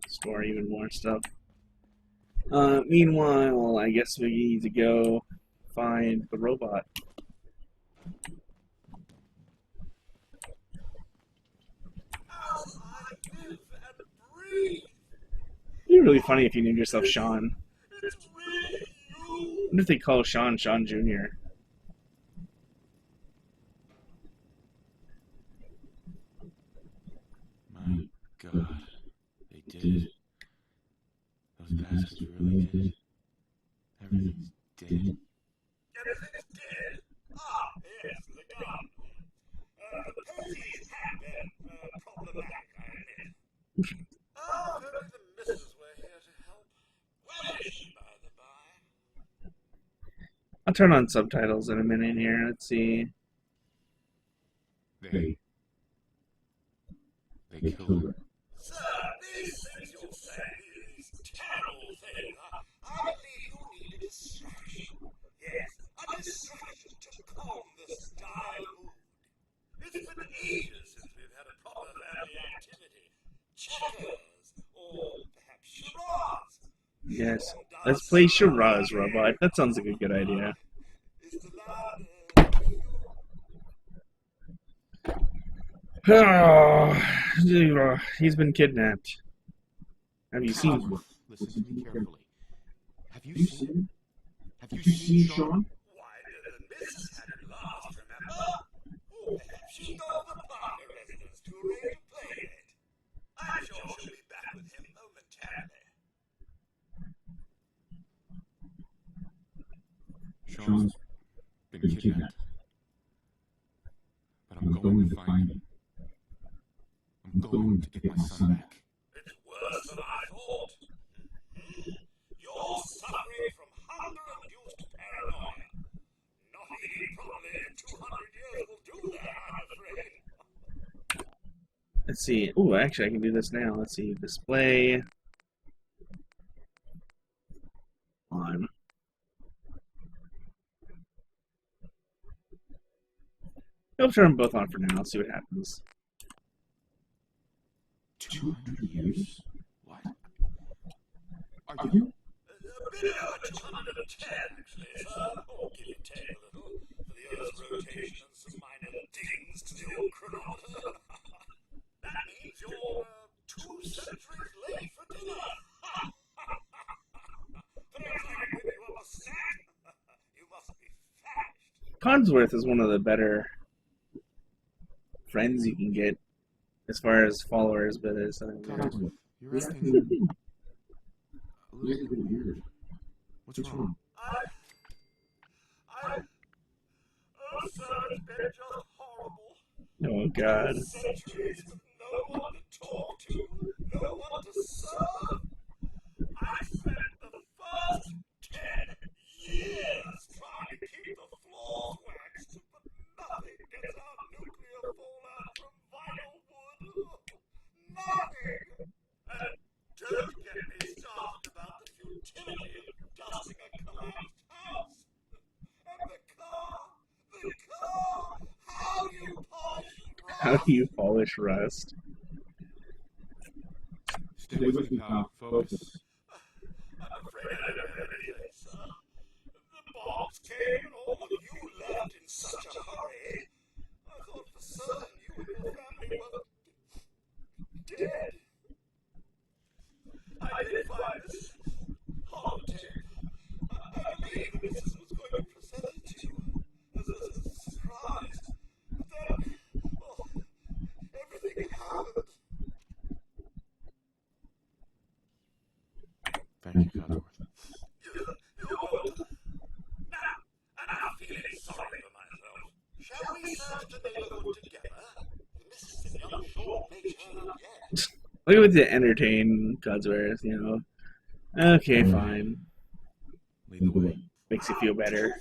Store even more stuff. Meanwhile, I guess we need to go find the robot. It'd be really funny if you named yourself Sean. I wonder if they call Sean Jr. My God, they did it. Those bastards really did it. Everything's dead. Everything's dead. Ah, yes, the gun. The proteins have been problematic. Oh, if only the missus were here to help. Where is she, by the by? I'll turn on subtitles in a minute here. Let's see. They killed her. Sir, these things you're saying, these terrible things, I believe you need a distraction. Yes, a distraction to calm this dire mood. It's been ages since we've had a proper family activity. Checkers, or perhaps charades. Yes. Let's play charades, Robot. That sounds like a good idea. Is the lad, Oh, he's been kidnapped. Have you seen him? Listen to me carefully. Have you You seen? seen? Have Have you seen Sean? why, the missus had it last, remember? Oh, perhaps she's gone to the Parker residence to arrange a play date. I'm sure she'll be back with him momentarily. Sean's been kidnapped. But I'm going to find him. I'm going to get my son back. It's worse than I thought. You're suffering from hunger-induced paranoia. Not eating properly in 200 years will do that, I'm afraid. Let's see. Oh, actually, I can do this now. Let's see. Display on. I'll turn them both on for now. I'll see what happens. 200 years? What? Are Are you? you? A bit over 210, actually, sir. Or give or take a little, for the Earth's rotation and some minor dings to the old chronometer. That means you're 2 centuries late for dinner. Perhaps I can whip you up a snack? You must be famished. Cogsworth is one of the better friends you can get as far as followers, but it's Cogsworth, you're You're acting acting a a little... little weird. What's wrong? Oh, sir, it's been just horrible. oh god. Centuries with no one to talk to, no one to serve. I spent the first 10 years trying to keep the floors waxed, but nothing gets out nuclear fallout from vinyl wood. Nothing! And don't get me started about the futility of dusting a collapsed house. And the car, how do you polish rust? How do you polish rust? Stay with me, pal. Focus. I'm afraid I don't have anything, sir. The bombs came and all of you left in such a hurry. I thought for certain you and your family were dead. I did find this holotape. I believe the missus was going to present it to you as a surprise. But then, well, everything happened. Thank you, Cogsworth. You're welcome. Now, I'm feeling sorry for myself. Shall we search the neighborhood together? The missus and young Sean may turn up yet. Look at the entertain Cogsworth, you know. Okay, fine. Lead the way. Makes you feel better.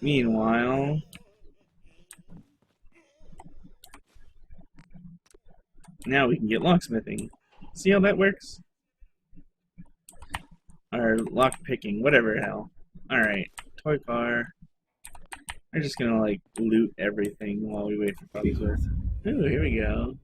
Meanwhile, now we can get locksmithing. See how that works? Or lock picking, whatever hell. Alright, toy car. We're just gonna like loot everything while we wait for Cogsworth. Ooh, here we go.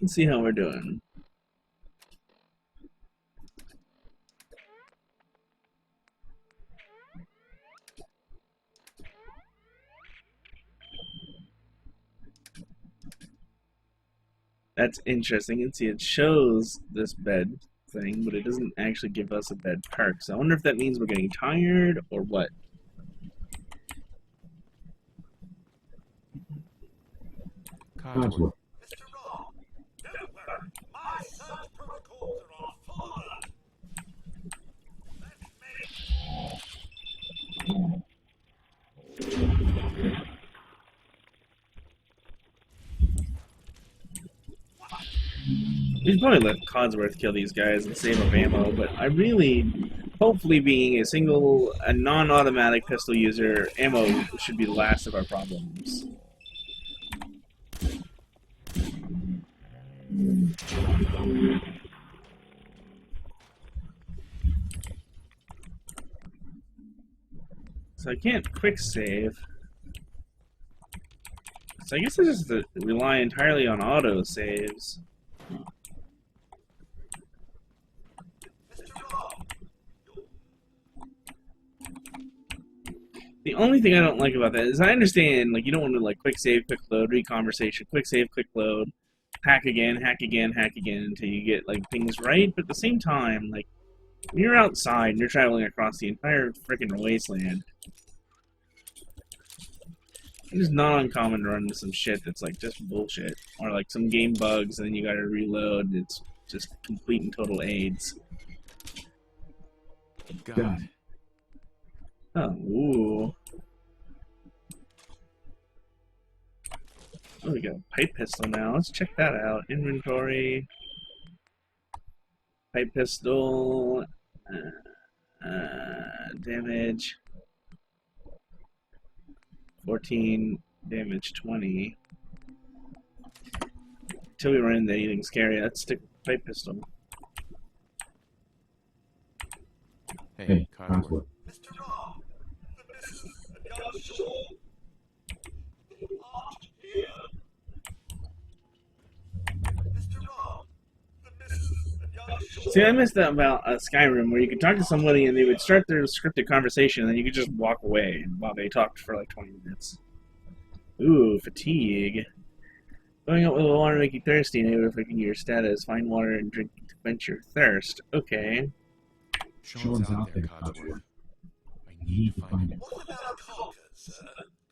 Let's see how we're doing. That's interesting. You can see it shows this bed thing, but it doesn't actually give us a bed perk. So I wonder if that means we're getting tired or what. Codsworth. Mr. Raw, don't worry. My search protocols are on full alert. We should probably let Codsworth kill these guys and save up ammo, but I really, hopefully being a non-automatic pistol user, ammo should be the last of our problems. So I can't quick save. So I guess I just have to rely entirely on auto saves. The only thing I don't like about that is I understand, like, you don't want to, like, quick save, quick load, reconversation, quick save, quick load, hack again, hack again, hack again until you get, like, things right, but at the same time, like, when you're outside and you're traveling across the entire freaking wasteland, it is not uncommon to run into some shit that's, like, just bullshit. Or, like, some game bugs and then you gotta reload, and it's just complete and total AIDS. God. Oh, ooh. Oh, we got a pipe pistol now. Let's check that out. Inventory. Pipe pistol. Damage. 14. Damage 20. Until we run into anything scary, let's stick with the pipe pistol. Hey, Codsworth. Mr. Raw, the missus and young Shaw aren't here. Mr. Raw, the missus and young Shaw. See, I missed that about Skyrim, where you could talk to somebody and they would start their scripted conversation, and then you could just walk away while they talked for like 20 minutes. Ooh, fatigue. Going out with water make you thirsty, and affecting your status. Find water and drink to quench your thirst. Okay. Sean's out there, Codsworth. I need to find him. What about Concord, sir?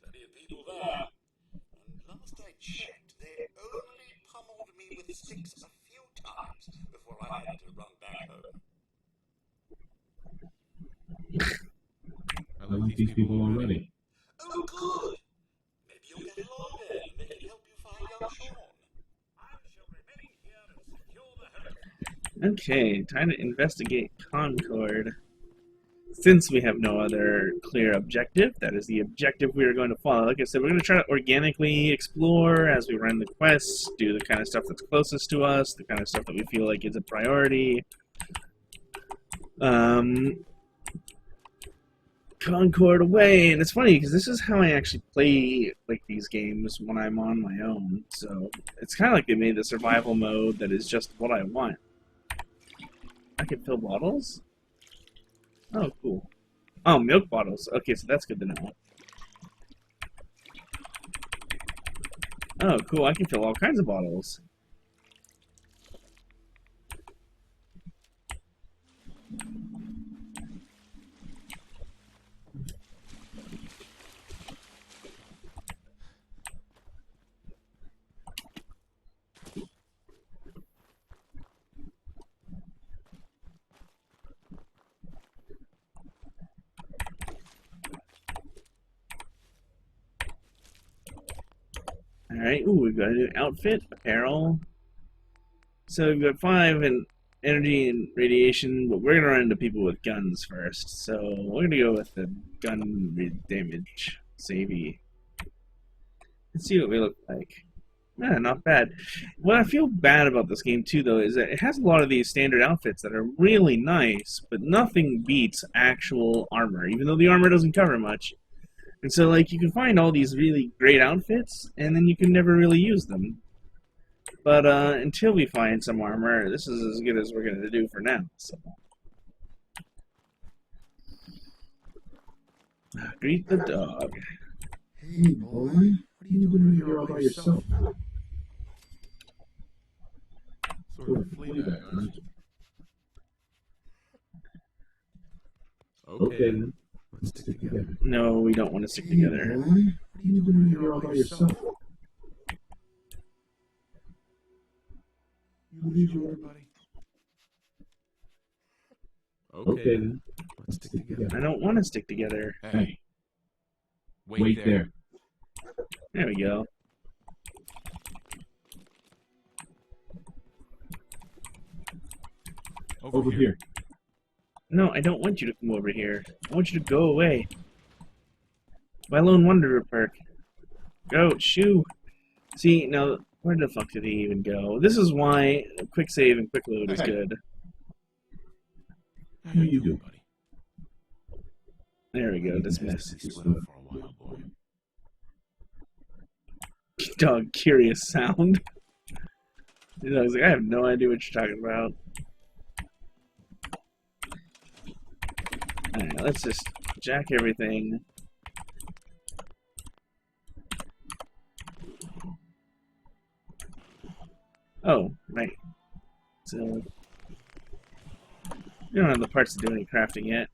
Plenty of people there. And last I checked, they only pummeled me with sticks a few times before I had to run back home. I like these people already. Oh, good. Maybe you'll get along there and they can help you find young Sean. I shall remain here and secure the home. Okay, time to investigate Concord. Since we have no other clear objective, that is the objective we are going to follow. Like I said, we're going to try to organically explore as we run the quests, do the kind of stuff that's closest to us, the kind of stuff that we feel like is a priority. Concord away, and it's funny because this is how I actually play like these games when I'm on my own. So it's kind of like they made the survival mode that is just what I want. I can fill bottles? Oh, cool. Oh, milk bottles. Okay, so that's good to know. Oh, cool. I can fill all kinds of bottles. Alright, ooh, we've got a new outfit, apparel. So we've got 5 in energy and radiation, but we're going to run into people with guns first. So we're going to go with the gun damage savey. Let's see what we look like. Yeah, not bad. What I feel bad about this game too, though, is that it has a lot of these standard outfits that are really nice, but nothing beats actual armor, even though the armor doesn't cover much. And so, like, you can find all these really great outfits, and then you can never really use them. But until we find some armor, this is as good as we're going to do for now. So. Greet the dog. Hey, boy, what are you doing here all by yourself? Sort of Fleabag, aren't you? Okay, then. Let's stick together. No, we don't want to stick Hey, together. boy, what are you doing here all by yourself? You lose your order, buddy? Okay, then. Let's stick together. I don't want to stick together. Hey. Wait there. There we go. Over here. No, I don't want you to come over here. I want you to go away. My Lone Wanderer perk. Go, shoo. See, now, where the fuck did he even go? This is why quick save and quick load is Hey. good. How you doing, buddy? There we go, We dismissed. split up for a while, boy. Dog, curious sound. The dog's like, I have no idea what you're talking about. Alright, let's just jack everything. Oh, right. So, we don't have the parts to do any crafting yet.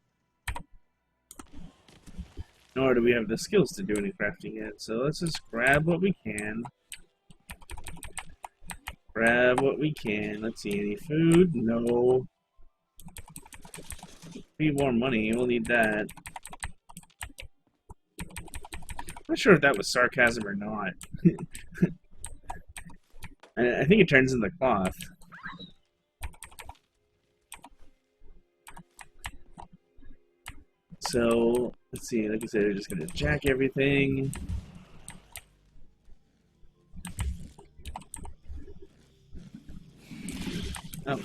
Nor do we have the skills to do any crafting yet. So let's just grab what we can. Grab what we can. Let's see, any food? No. Need more money, we'll need that. I'm not sure if that was sarcasm or not. I think it turns into cloth. So, let's see, like I said, we're just gonna jack everything. Oh.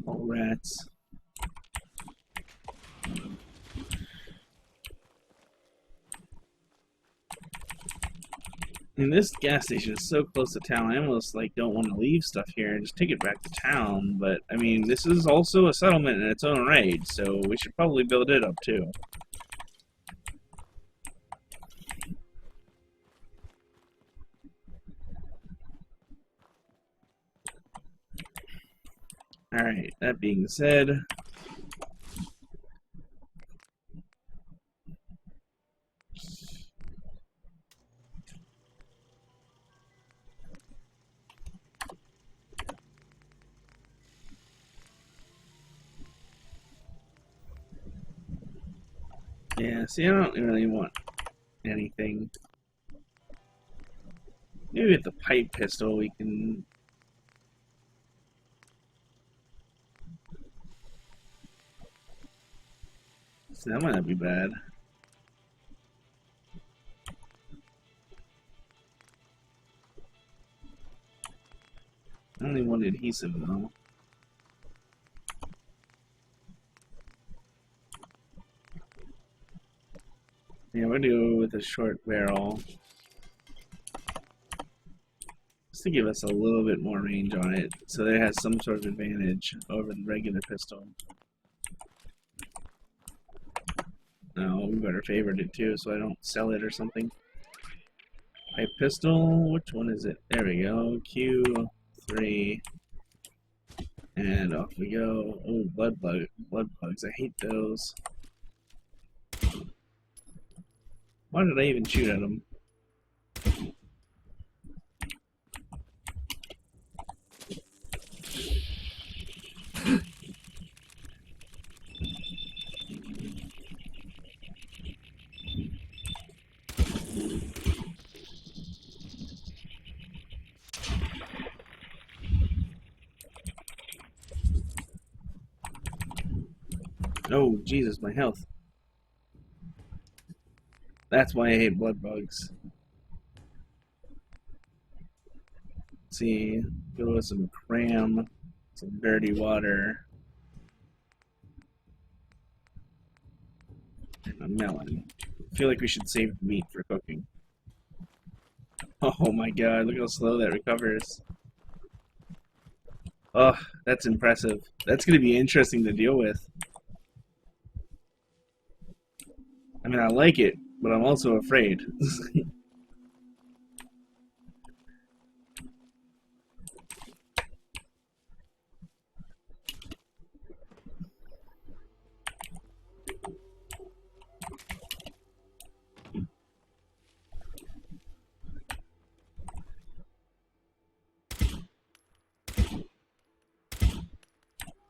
Oh, rats. I mean, this gas station is so close to town, I almost like don't want to leave stuff here and just take it back to town. But I mean, this is also a settlement in its own right, so we should probably build it up too. Alright, that being said, yeah, see, I don't really want anything. Maybe with the pipe pistol we can... So that might not be bad. I only want adhesive though. Yeah, we're gonna go with a short barrel. Just to give us a little bit more range on it, so that it has some sort of advantage over the regular pistol. No, we better favorite it too, so I don't sell it or something. Pipe pistol, which one is it? There we go, Q3. And off we go. Oh, blood bugs, I hate those. Why did I even shoot at them? Oh, Jesus, my health. That's why I hate blood bugs. Let's see, go with some cram, some dirty water, and a melon. I feel like we should save meat for cooking. Oh my god, look how slow that recovers. Oh, that's impressive. That's going to be interesting to deal with. I mean, I like it, but I'm also afraid.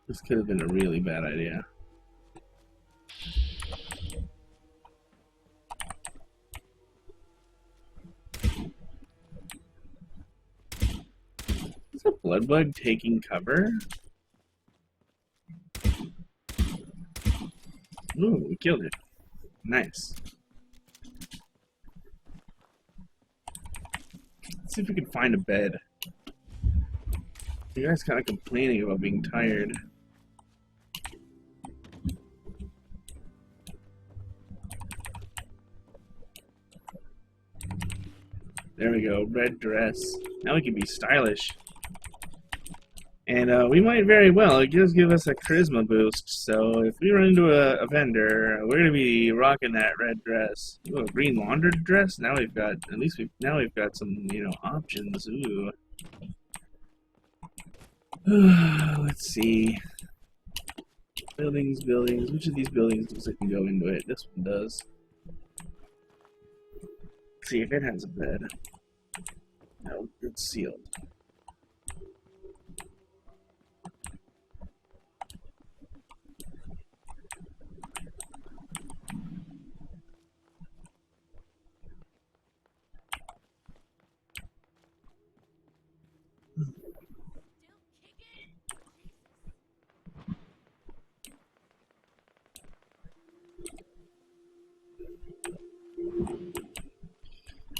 This could have been a really bad idea. Is a blood bug taking cover? Ooh, we killed it. Nice. Let's see if we can find a bed. You guys kind of complaining about being tired. There we go, red dress. Now we can be stylish. And we might very well, it does give us a charisma boost, so if we run into a vendor, we're gonna be rocking that red dress. Ooh, a green laundered dress? Now we've got, at least now we've got some, you know, options. Ooh. Let's see. Buildings, buildings. Which of these buildings looks like we can go into it? This one does. Let's see if it has a bed. No, it's sealed.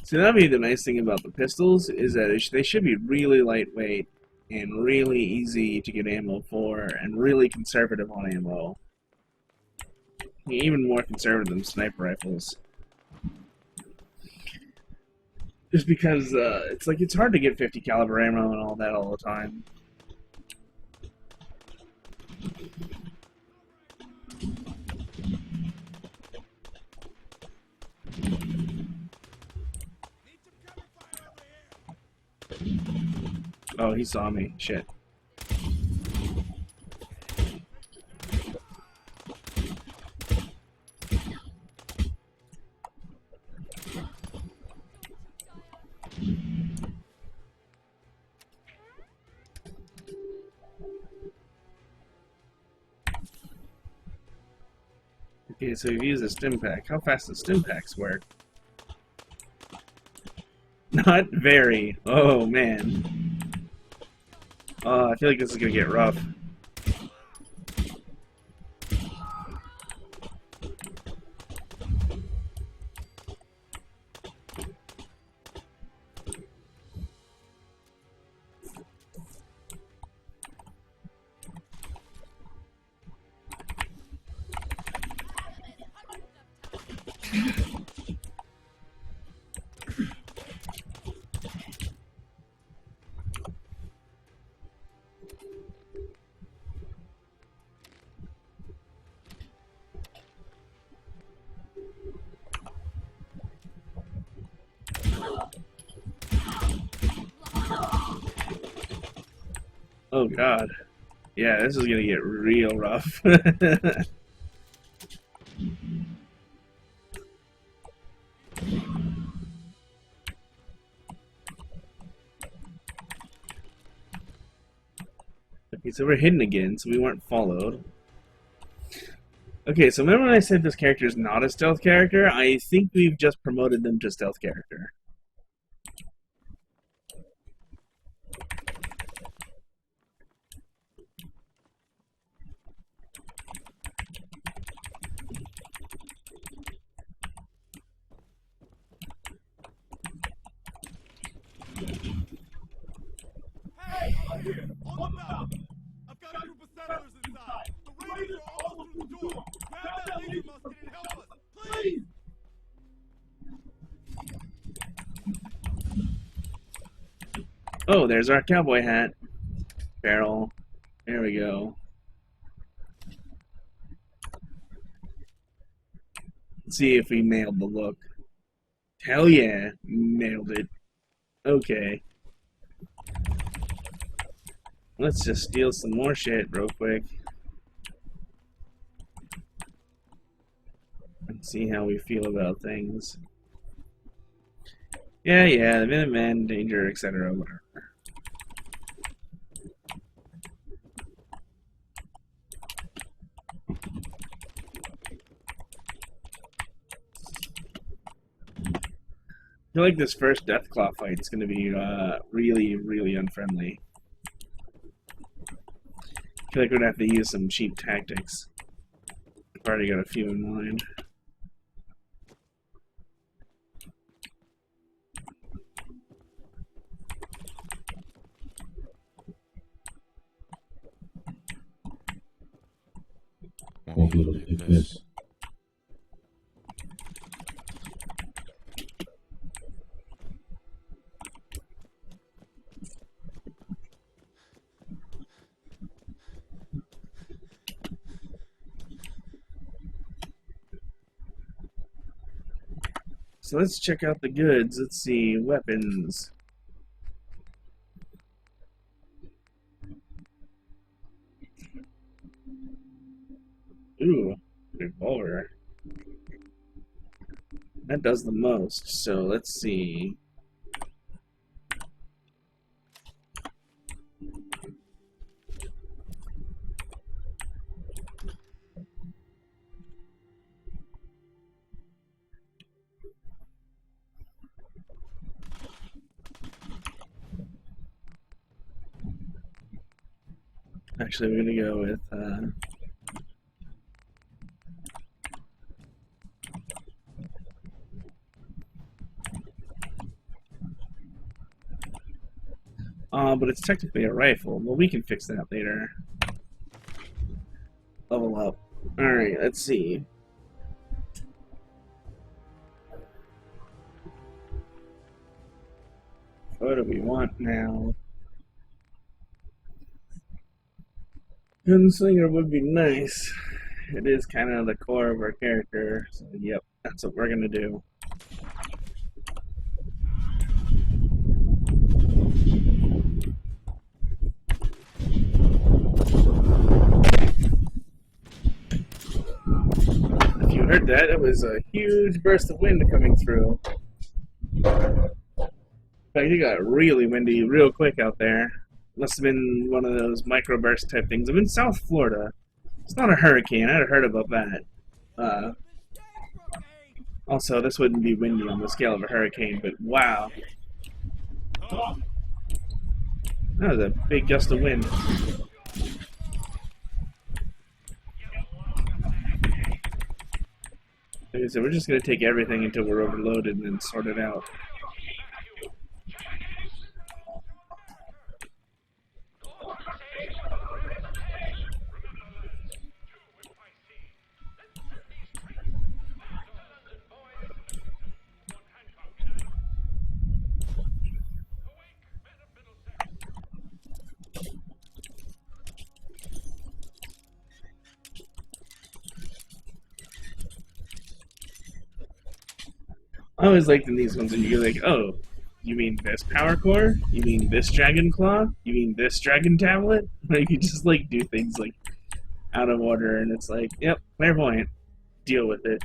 So that'd be the nice thing about the pistols, is that they should be really lightweight and really easy to get ammo for, and really conservative on ammo. Even more conservative than sniper rifles. Just because it's hard to get 50 caliber ammo and all that all the time. Oh, he saw me. Shit. Okay, so we've used a stim pack. How fast does stim packs work? Not very. Oh, man. I feel like this is gonna get rough. Oh god. Yeah, this is gonna get real rough. Okay, so we're hidden again, so we weren't followed. Okay, so remember when I said this character is not a stealth character? I think we've just promoted them to stealth character. Hey, on the map! I've got a group of settlers inside. The Rangers are almost through the door. Grab that leader musket and help us, please! Oh, there's our cowboy hat. Barrel. There we go. Let's see if we nailed the look. Hell yeah, nailed it. Okay. Let's just steal some more shit real quick. And see how we feel about things. Yeah, the Minutemen, danger, etc., whatever. feel like this first Deathclaw fight is going to be really, really unfriendly. I feel like we're going to have to use some cheap tactics. I've already got a few in mind. Won't be able to hit this. So let's check out the goods. Let's see, weapons. Ooh, revolver. That does the most, so let's see. Actually, we're gonna go with but it's technically a rifle. Well, we can fix that later. Level up. Alright, let's see. What do we want now? Gunslinger would be nice. It is kind of the core of our character, so yep, that's what we're gonna do. If you heard that, it was a huge burst of wind coming through. In fact, it got really windy real quick out there. Must have been one of those microburst type things. I'm in South Florida. It's not a hurricane. I'd heard about that. Also, this wouldn't be windy on the scale of a hurricane, but wow. That was a big gust of wind. Like I said, we're just going to take everything until we're overloaded and then sort it out. I always liked in these ones when you're like, oh, you mean this power core? You mean this dragon claw? You mean this dragon tablet? Like, you just like do things like out of order, and it's like, yep, clairvoyant. Deal with it.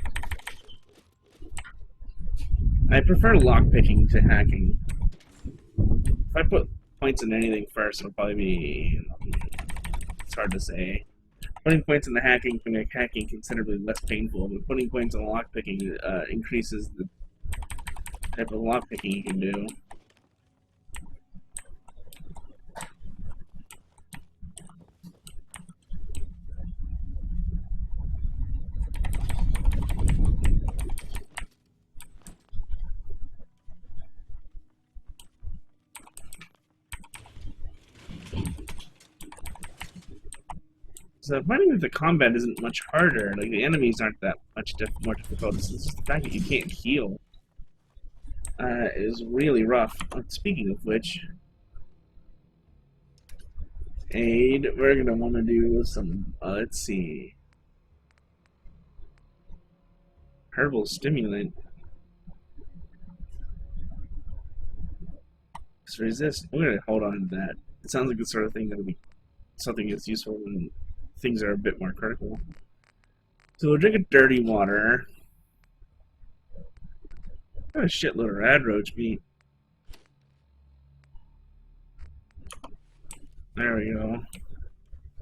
I prefer lockpicking to hacking. If I put points in anything first, it'll probably be... It's hard to say. Putting points in the hacking can make hacking considerably less painful, but putting points on the lockpicking increases the type of lockpicking you can do. So I'm finding that the combat isn't much harder. Like, the enemies aren't that much more difficult. It's just the fact that you can't heal is really rough. Speaking of which, aid, we're going to want to do some, let's see, herbal stimulant. Resist. We're going to hold on to that. It sounds like the sort of thing that'll be something that's useful when things are a bit more critical. So we'll drink a dirty water. Got a shitload of rad roach meat. There we go.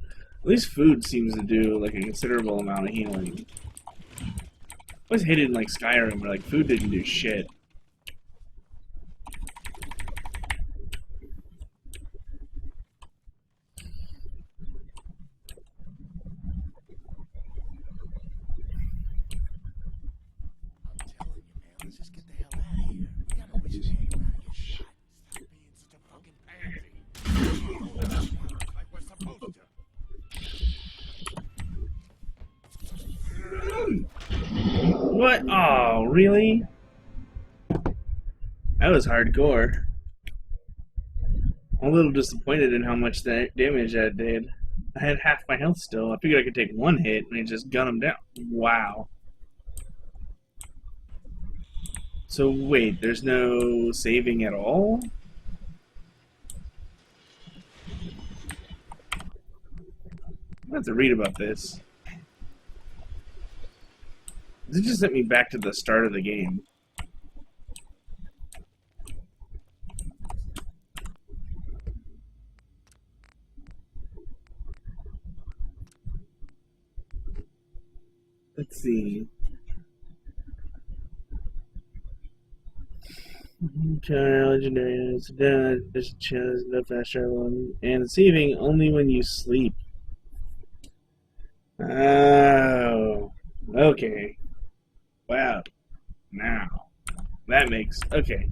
At least food seems to do like a considerable amount of healing. I always hated in like Skyrim where like food didn't do shit. What? Oh, really? That was hardcore. I'm a little disappointed in how much that damage that did. I had half my health still. I figured I could take one hit and just gun him down. Wow. So wait, there's no saving at all? I have to read about this. It just sent me back to the start of the game. Let's see. Legendary, there's a chance no fast travel and saving only when you sleep. Oh, okay. Wow. Now that makes okay.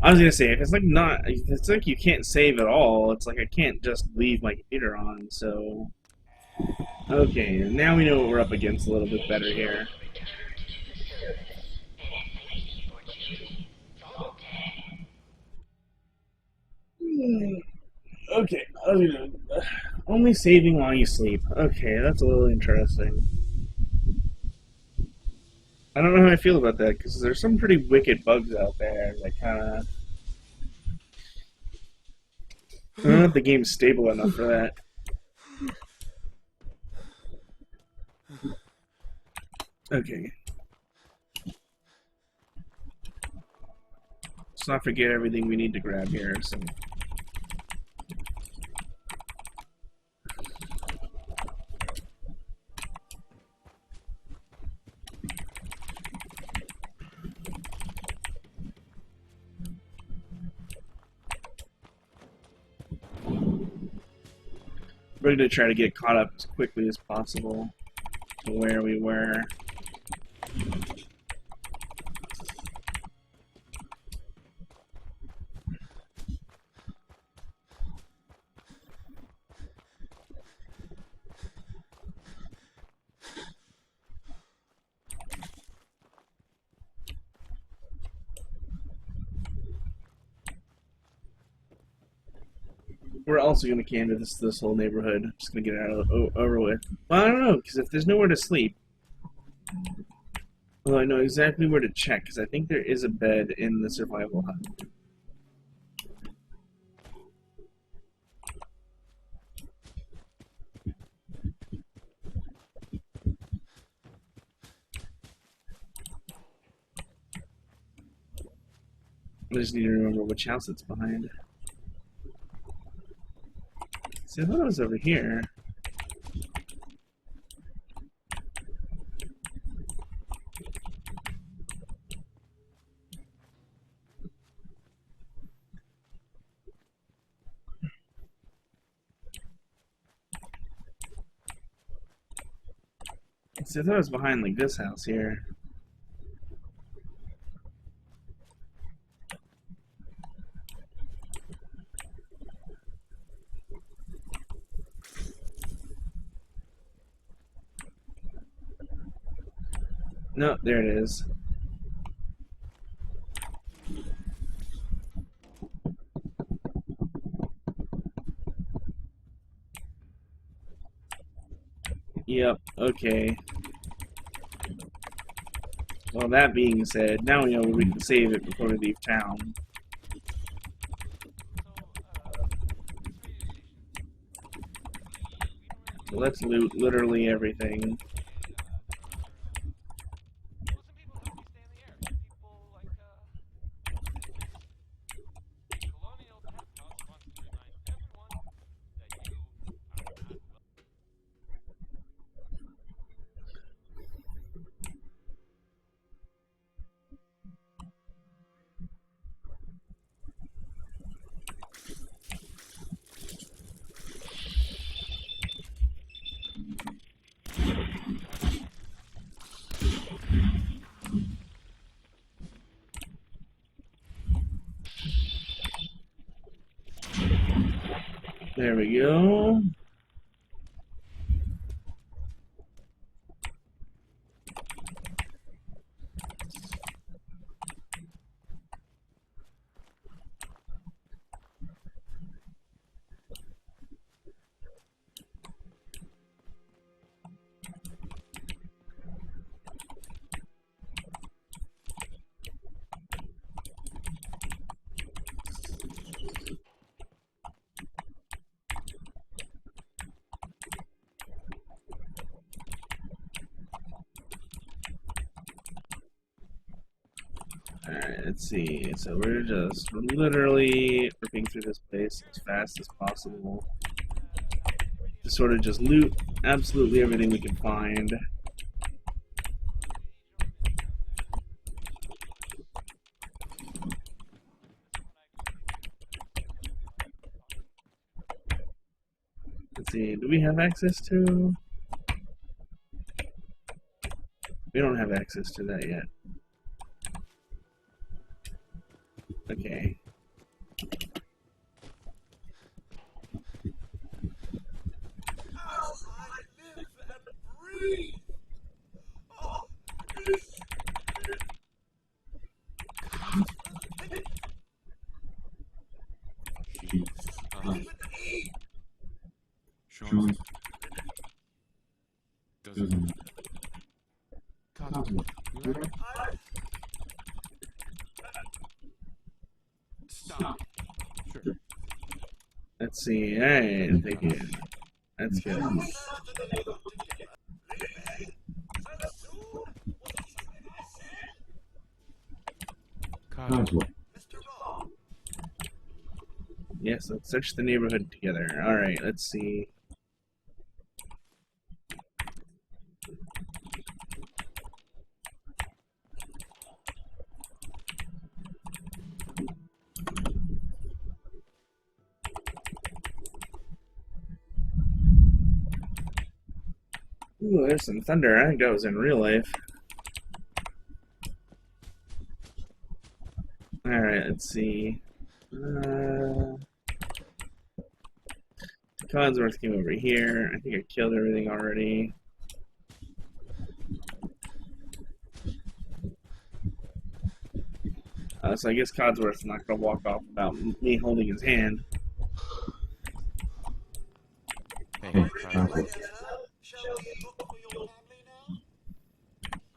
I was gonna say if it's like not, it's like you can't save at all. It's like I can't just leave my computer on. So okay, now we know what we're up against a little bit better here. Okay, only saving while you sleep. Okay, that's a little interesting. I don't know how I feel about that, because there's some pretty wicked bugs out there that kind of... I don't know if the game's stable enough for that. Okay. Let's not forget everything we need to grab here, so... We're going to try to get caught up as quickly as possible to where we were. We're also going to canvas this whole neighborhood. Just going to get it out of, over with. Well, I don't know, because if there's nowhere to sleep... Well, I know exactly where to check, because I think there is a bed in the survival hut. I just need to remember which house it's behind. See, I thought it was over here. See, I thought it was behind, like, this house here. No, there it is. Yep, okay. Well, that being said, now we know where we can save it before we leave town. So let's loot literally everything. There we go. Alright, let's see. So we're just literally ripping through this place as fast as possible. To sort of just loot absolutely everything we can find. Let's see, do we have access to... We don't have access to that yet. Okay. How I live and breathe. Oh, this Sean doesn't. Codsworth, you alright? Stop. Sure. Let's see. Alright, thank you. That's good. Codsworth. Yes, let's search the neighborhood together. Alright, let's see. Ooh, there's some thunder. I think that was in real life. Alright, let's see. Codsworth came over here. I think I killed everything already. So I guess Codsworth's not gonna walk off without me holding his hand. Hey, Codsworth.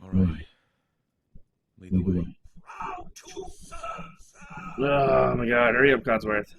Alright. Lead the way. Oh my god, hurry up, Codsworth.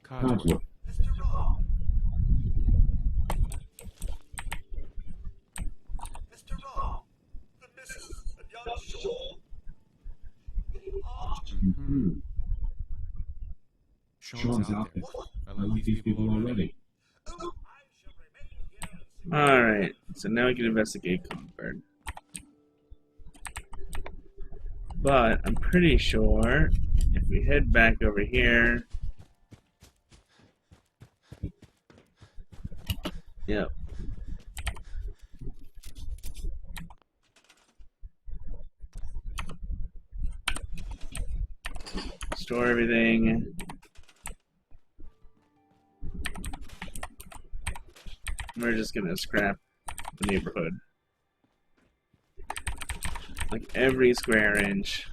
Codsworth. Sean's out there. I love these people already. Alright, so now we can investigate Concord. But I'm pretty sure if we head back over here. Yep. Store everything. We're just gonna scrap the neighborhood. Like every square inch.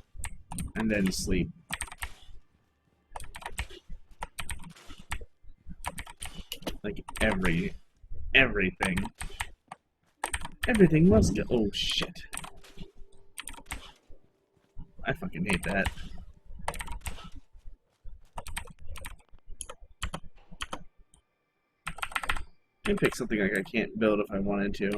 And then sleep. Like everything. Everything must go. Oh shit. I fucking hate that. I can pick something like I can't build if I wanted to.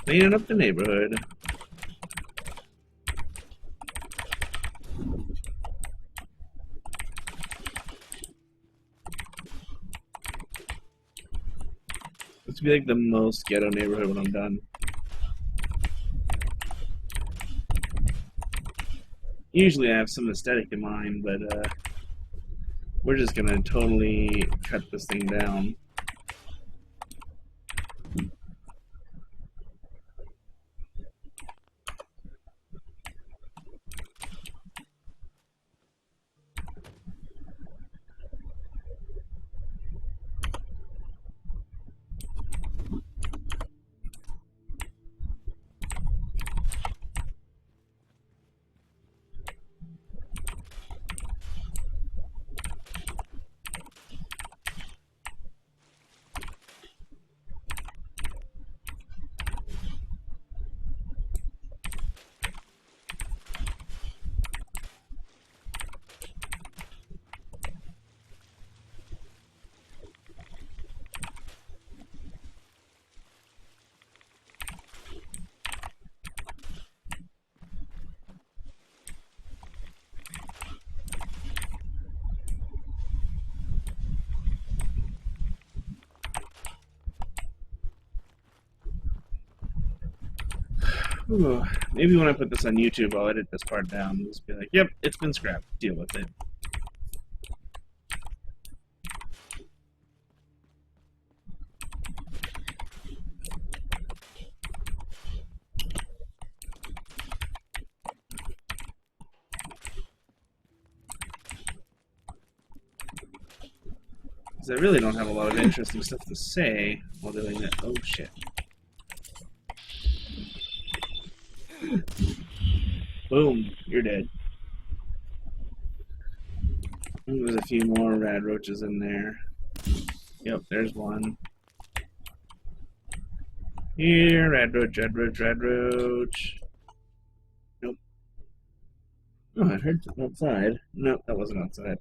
Cleaning up the neighborhood. This will be like the most ghetto neighborhood when I'm done. Usually I have some aesthetic in mind, but we're just gonna totally cut this thing down. Ooh, maybe when I put this on YouTube, I'll edit this part down and just be like, yep, it's been scrapped. Deal with it. Because I really don't have a lot of interesting stuff to say while doing that. Oh, shit. Boom, you're dead. There's a few more rad roaches in there. Yep, there's one. Here, rad roach, rad roach, rad roach. Nope. Oh, I heard something outside. Nope, that wasn't outside.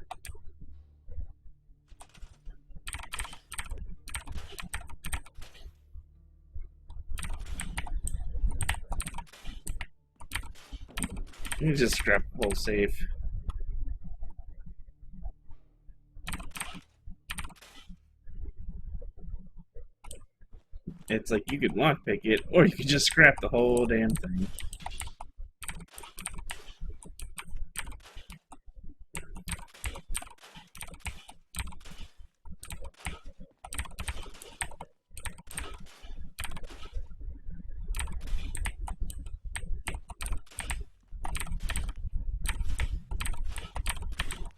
You just scrap the whole safe. It's like you could lockpick it, or you could just scrap the whole damn thing.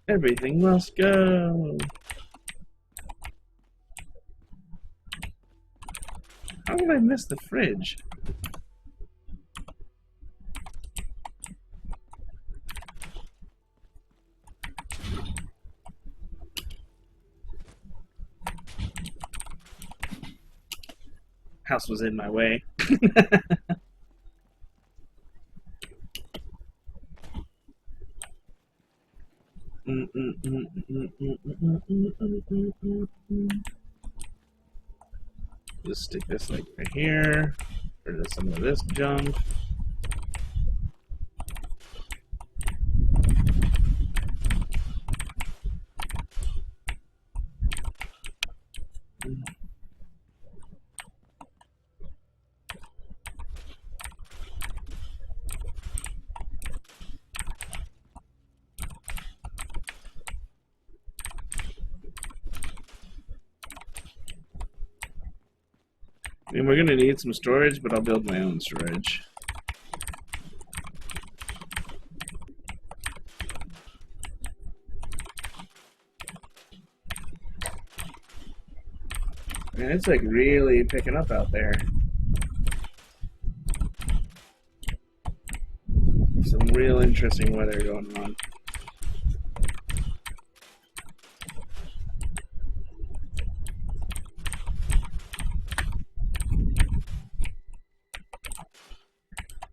Everything must go. How did I miss the fridge? House was in my way. Just stick this like right here. Rid of some of this junk. I mean, we're gonna need some storage, but I'll build my own storage. Man, it's like really picking up out there. Some real interesting weather going on.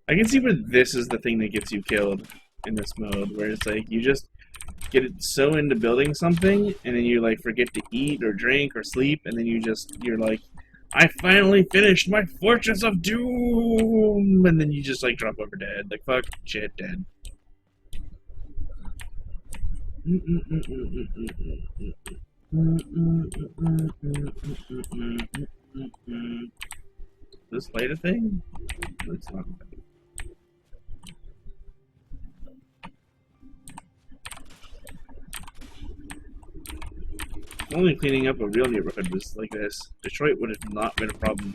I can see where this is the thing that gets you killed in this mode, where it's like you just get it so into building something, and then you like forget to eat or drink or sleep, and then you're like I finally finished my Fortress of Doom! And then you just, like, drop over dead. Like, fuck, shit, dead. This light a thing? It's not a thing. Only cleaning up a real neighborhood was like this. Detroit would have not been a problem.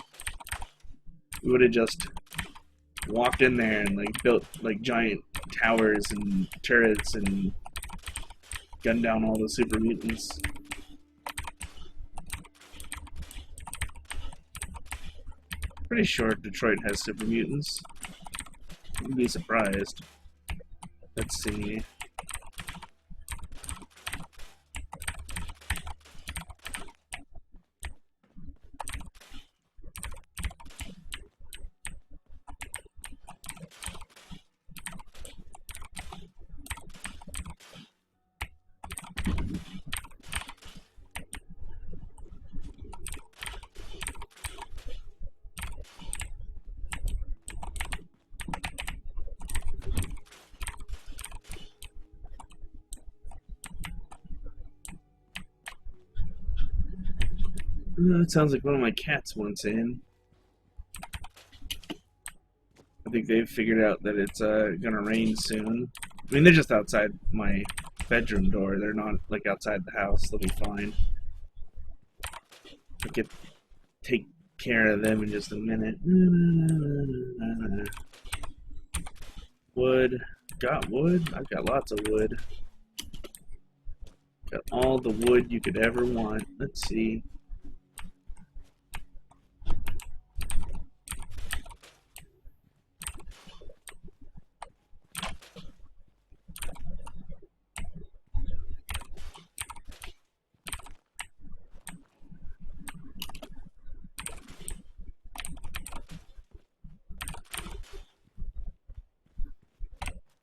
We would have just walked in there and like built like giant towers and turrets and gunned down all the super mutants. Pretty sure Detroit has super mutants. Wouldn't be surprised. Let's see. It sounds like one of my cats wants in. I think they've figured out that it's gonna rain soon. I mean, they're just outside my bedroom door. They're not like outside the house. They'll be fine. I could take care of them in just a minute. Wood. Got wood? I've got lots of wood. Got all the wood you could ever want. Let's see.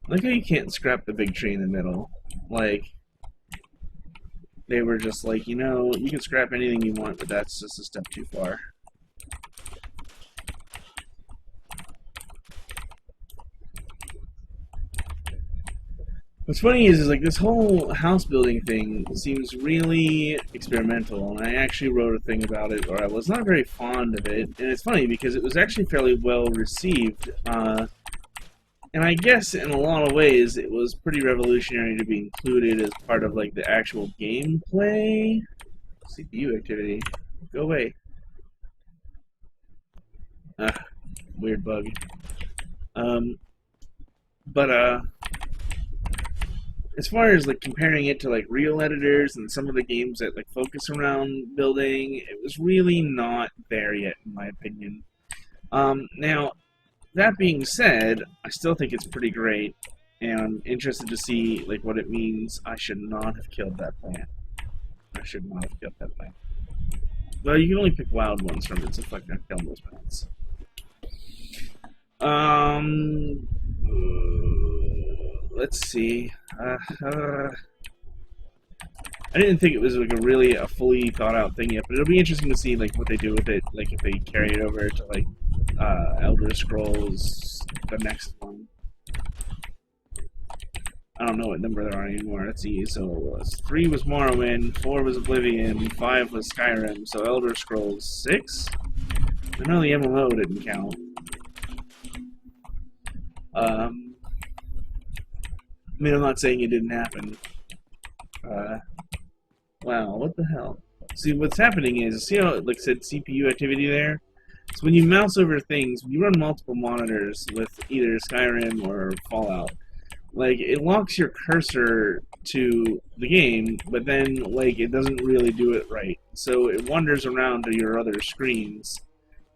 Like how you can't scrap the big tree in the middle. Like, they were just like, you know, you can scrap anything you want, but that's just a step too far. What's funny is like this whole house building thing seems really experimental, and I actually wrote a thing about it, or I was not very fond of it, and it's funny because it was actually fairly well received. And I guess in a lot of ways it was pretty revolutionary to be included as part of like the actual gameplay. CPU activity. Go away. Weird bug. As far as like comparing it to like real editors and some of the games that like focus around building, it was really not there yet in my opinion. Now, that being said, I still think it's pretty great, and I'm interested to see like what it means. I should not have killed that plant. I should not have killed that plant. Well, you can only pick wild ones from it, so fuck that, kill those plants. Let's see. I didn't think it was like a fully thought out thing yet, but it'll be interesting to see like what they do with it, like if they carry it over to like Elder Scrolls, the next one. I don't know what number there are anymore. Let's see. So 3 was Morrowind, 4 was Oblivion, 5 was Skyrim. So Elder Scrolls 6. I know the MMO didn't count. I mean, I'm not saying it didn't happen. Wow, what the hell? See, what's happening is, see how it like said CPU activity there? So when you mouse over things, when you run multiple monitors with either Skyrim or Fallout, like, it locks your cursor to the game, but then, like, it doesn't really do it right. So it wanders around to your other screens.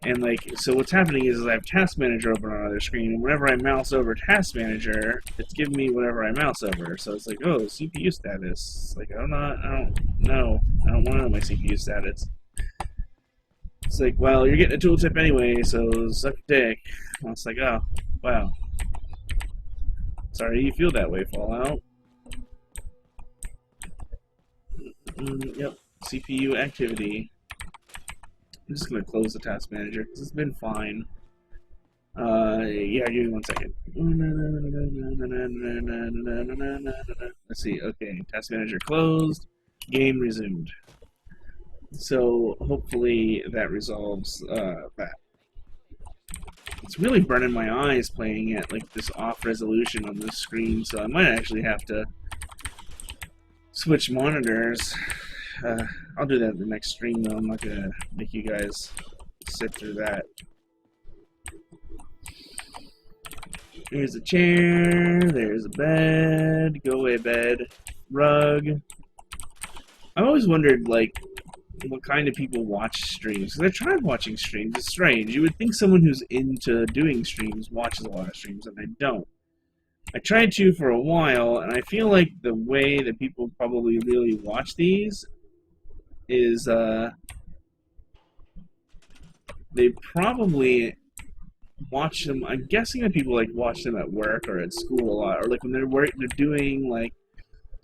And, like, so what's happening is I have Task Manager open on another screen, and whenever I mouse over Task Manager, it's giving me whatever I mouse over. So it's like, oh, CPU status. It's like, I don't know my CPU status. It's like, well, you're getting a tooltip anyway, so suck dick. And it's like, oh, wow. Sorry you feel that way, Fallout. Yep, CPU activity. I'm just gonna close the task manager because it's been fine. Yeah, give me 1 second. Let's see. Okay, task manager closed. Game resumed. So hopefully that resolves that. It's really burning my eyes playing at like this off resolution on this screen, so I might actually have to switch monitors. I'll do that in the next stream though. I'm not gonna make you guys sit through that. There's a chair, there's a bed, go away bed, rug. I've always wondered like what kind of people watch streams, because I tried watching streams. It's strange. You would think someone who's into doing streams watches a lot of streams, and I don't. I tried to for a while, and I feel like the way that people probably really watch these is they probably watch them. I'm guessing that people like watch them at work or at school a lot, or like when they're doing like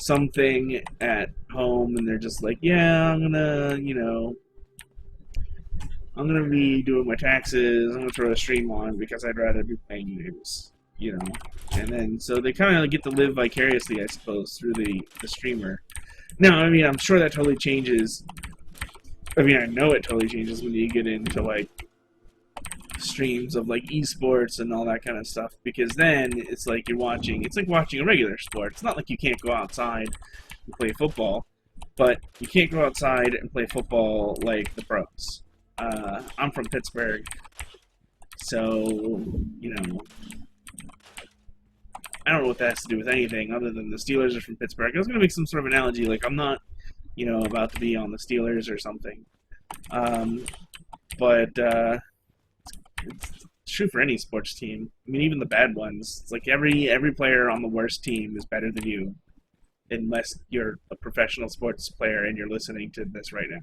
something at home and they're just like, yeah, I'm gonna be doing my taxes, I'm gonna throw a stream on because I'd rather be playing games, and then so they kind of get to live vicariously, I suppose, through the streamer. Now, I mean, I'm sure that totally changes. I mean, I know it totally changes when you get into like streams of like esports and all that kind of stuff, because then it's like it's like watching a regular sport. It's not like you can't go outside and play football, but you can't go outside and play football like the pros. I'm from Pittsburgh, so I don't know what that has to do with anything other than the Steelers are from Pittsburgh. I was gonna make some sort of analogy, like I'm not about to be on the Steelers or something, but it's true for any sports team. I mean, even the bad ones. It's like every player on the worst team is better than you, unless you're a professional sports player and you're listening to this right now.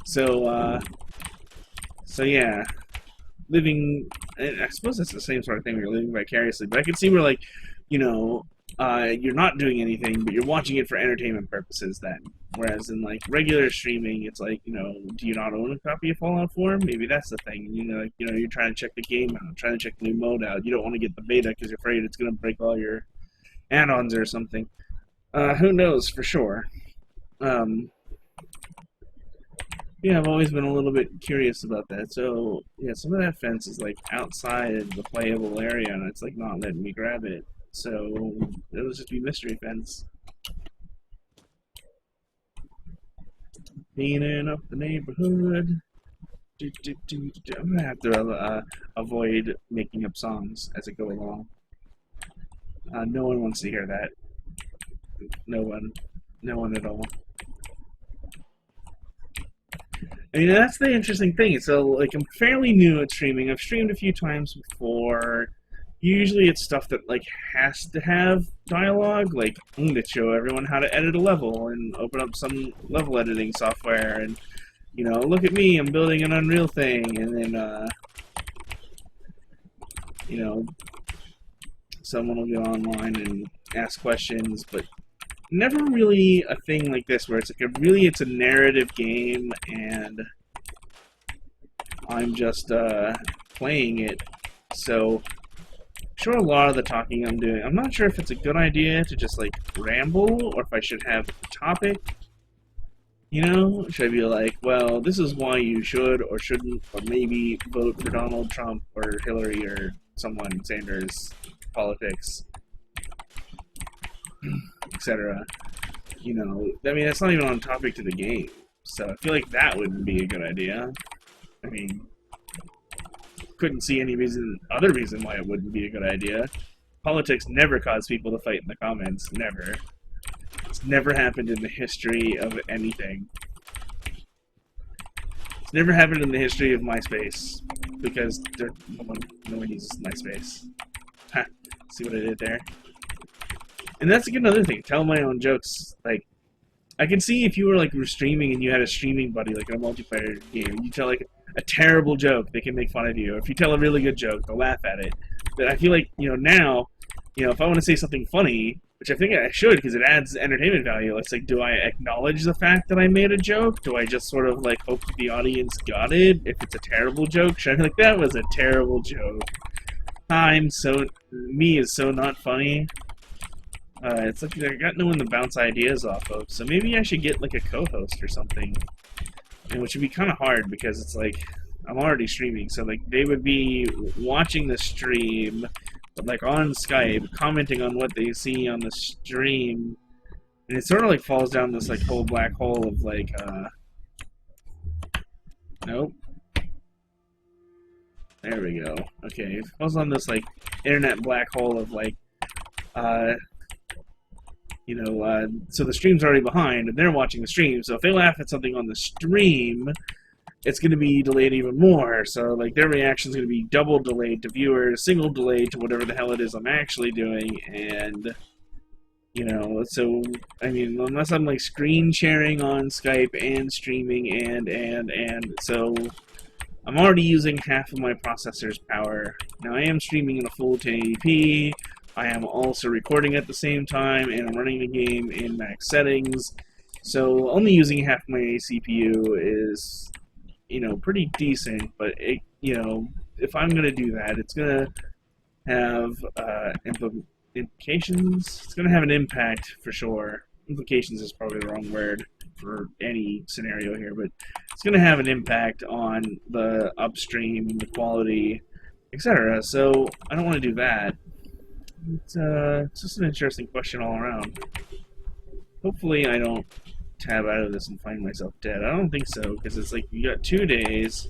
So yeah, living. I suppose that's the same sort of thing where you're living vicariously. But I can see where like, you're not doing anything, but you're watching it for entertainment purposes then. Whereas in like regular streaming, it's like, do you not own a copy of Fallout 4? Maybe that's the thing. You're trying to check the game out, trying to check the new mode out. You don't want to get the beta because you're afraid it's going to break all your add-ons or something. Who knows for sure. Yeah, I've always been a little bit curious about that. So yeah, some of that fence is like outside of the playable area, and it's like not letting me grab it. So it'll just be mystery fence. Cleaning up the neighborhood. I'm gonna have to avoid making up songs as I go along. No one wants to hear that. No one at all. I mean, that's the interesting thing. So, like, I'm fairly new at streaming. I've streamed a few times before. Usually it's stuff that, like, has to have dialogue. Like, I'm going to show everyone how to edit a level and open up some level editing software. And, look at me, I'm building an Unreal thing. And then, someone will go online and ask questions. But never really a thing like this where it's like it's a narrative game and I'm just playing it. So sure, a lot of the talking I'm doing, I'm not sure if it's a good idea to just like ramble or if I should have a topic. Should I be like, well, this is why you should or shouldn't or maybe vote for Donald Trump or Hillary or someone, Sanders, politics, etc. I mean, that's not even on topic to the game, so I feel like that wouldn't be a good idea. I mean, couldn't see any other reason why it wouldn't be a good idea. Politics never cause people to fight in the comments, never. It's never happened in the history of anything. It's never happened in the history of MySpace, because no one uses MySpace. Ha, see what I did there? And that's another thing, tell my own jokes. Like, I can see if you were like streaming and you had a streaming buddy, like in a multiplayer game, and you tell like a terrible joke, they can make fun of you. Or if you tell a really good joke, they'll laugh at it. But I feel like, now, if I want to say something funny, which I think I should because it adds entertainment value. It's like, do I acknowledge the fact that I made a joke? Do I just sort of like hope that the audience got it? If it's a terrible joke, should I be like, that was a terrible joke? Me is so not funny. It's like I got no one to bounce ideas off of, so maybe I should get like a co-host or something. And which would be kind of hard because it's like I'm already streaming, so like they would be watching the stream, but like on Skype, commenting on what they see on the stream, and it sort of like falls down this like whole black hole of like nope. There we go. Okay, it falls on this like internet black hole of like so the stream's already behind, and they're watching the stream, so if they laugh at something on the stream, it's going to be delayed even more, so like their reaction's going to be double delayed to viewers, single delayed to whatever the hell it is I'm actually doing, and, you know, so, I mean, unless I'm like screen sharing on Skype and streaming and, so I'm already using half of my processor's power. Now I am streaming in a full 1080p, I am also recording at the same time, and I'm running the game in max settings, so only using half my CPU is, you know, pretty decent, but, it, you know, if I'm going to do that, it's going to have implications. It's going to have an impact, for sure. Implications is probably the wrong word for any scenario here, but it's going to have an impact on the upstream, the quality, etc., so I don't want to do that. It's just an interesting question all around. Hopefully I don't tab out of this and find myself dead. I don't think so, because it's like you got 2 days.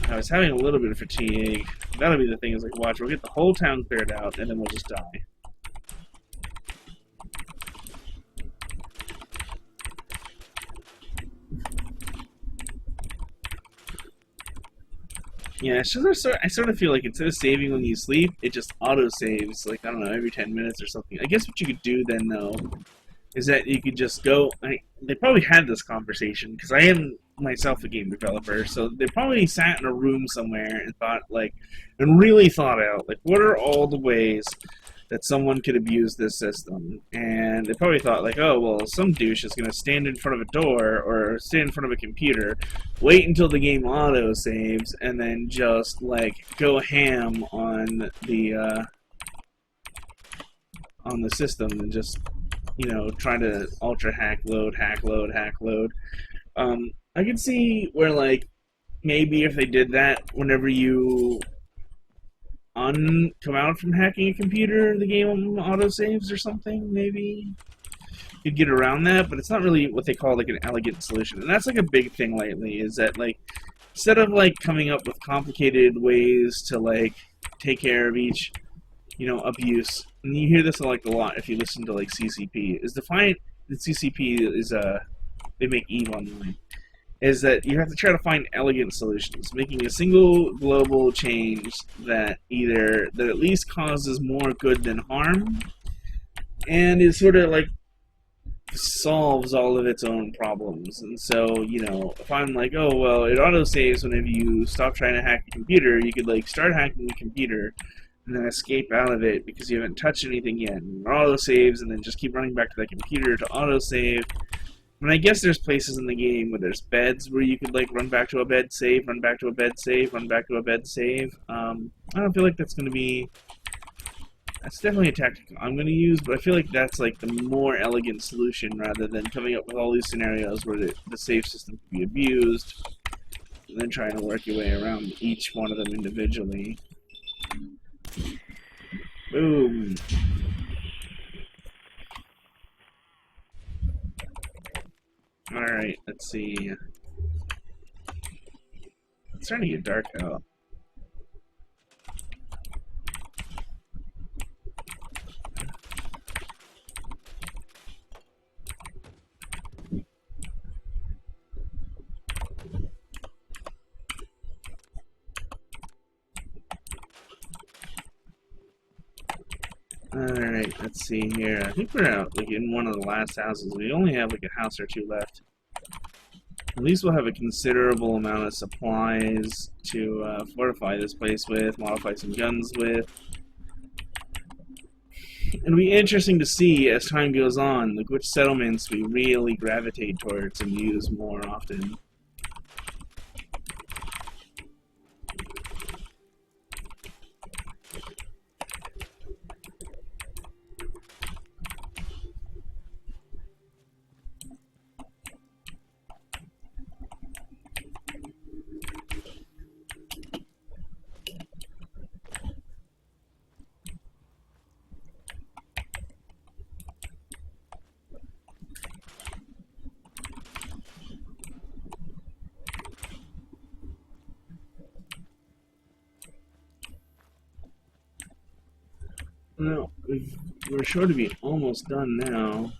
I was having a little bit of fatigue. That'll be the thing, is like, watch, we'll get the whole town cleared out, and then we'll just die. Yeah, I sort of feel like instead of saving when you sleep, it just auto-saves, like, I don't know, every 10 minutes or something. I guess what you could do then, though, is that you could just go... they probably had this conversation, because I am myself a game developer, so they probably sat in a room somewhere and thought, like, and really thought out, like, what are all the ways that someone could abuse this system? And they probably thought, like, oh, well, some douche is going to stand in front of a door or stand in front of a computer, wait until the game auto-saves, and then just, like, go ham on the system and just, you know, try to ultra hack load. I could see where, like, maybe if they did that, whenever you come out from hacking a computer, the game autosaves or something, maybe you'd get around that, but it's not really what they call, like, an elegant solution. And that's, like, a big thing lately, is that, like, instead of, like, coming up with complicated ways to, like, take care of each, you know, abuse, and you hear this, like, a lot if you listen to, like, CCP, is Defiant, the CCP is, they make EVE Online, is that you have to try to find elegant solutions, making a single global change that at least causes more good than harm, and is sort of like solves all of its own problems. And so, you know, if I'm like, oh, well, it autosaves whenever you stop trying to hack the computer, you could, like, start hacking the computer and then escape out of it because you haven't touched anything yet, and it autosaves, and then just keep running back to that computer to autosave. And I guess there's places in the game where there's beds where you could, like, run back to a bed, save, run back to a bed, save, run back to a bed, save. I don't feel like that's going to be... That's definitely a tactic I'm going to use, but I feel like that's, like, the more elegant solution rather than coming up with all these scenarios where the save system can be abused and then trying to work your way around each one of them individually. Boom. Alright, let's see. It's starting to get dark out. Alright, let's see here. I think we're out, like, in one of the last houses. We only have, like, a house or two left. At least we'll have a considerable amount of supplies to fortify this place with, modify some guns with. It'll be interesting to see as time goes on, like which settlements we really gravitate towards and use more often. Well, we're sure to be almost done now.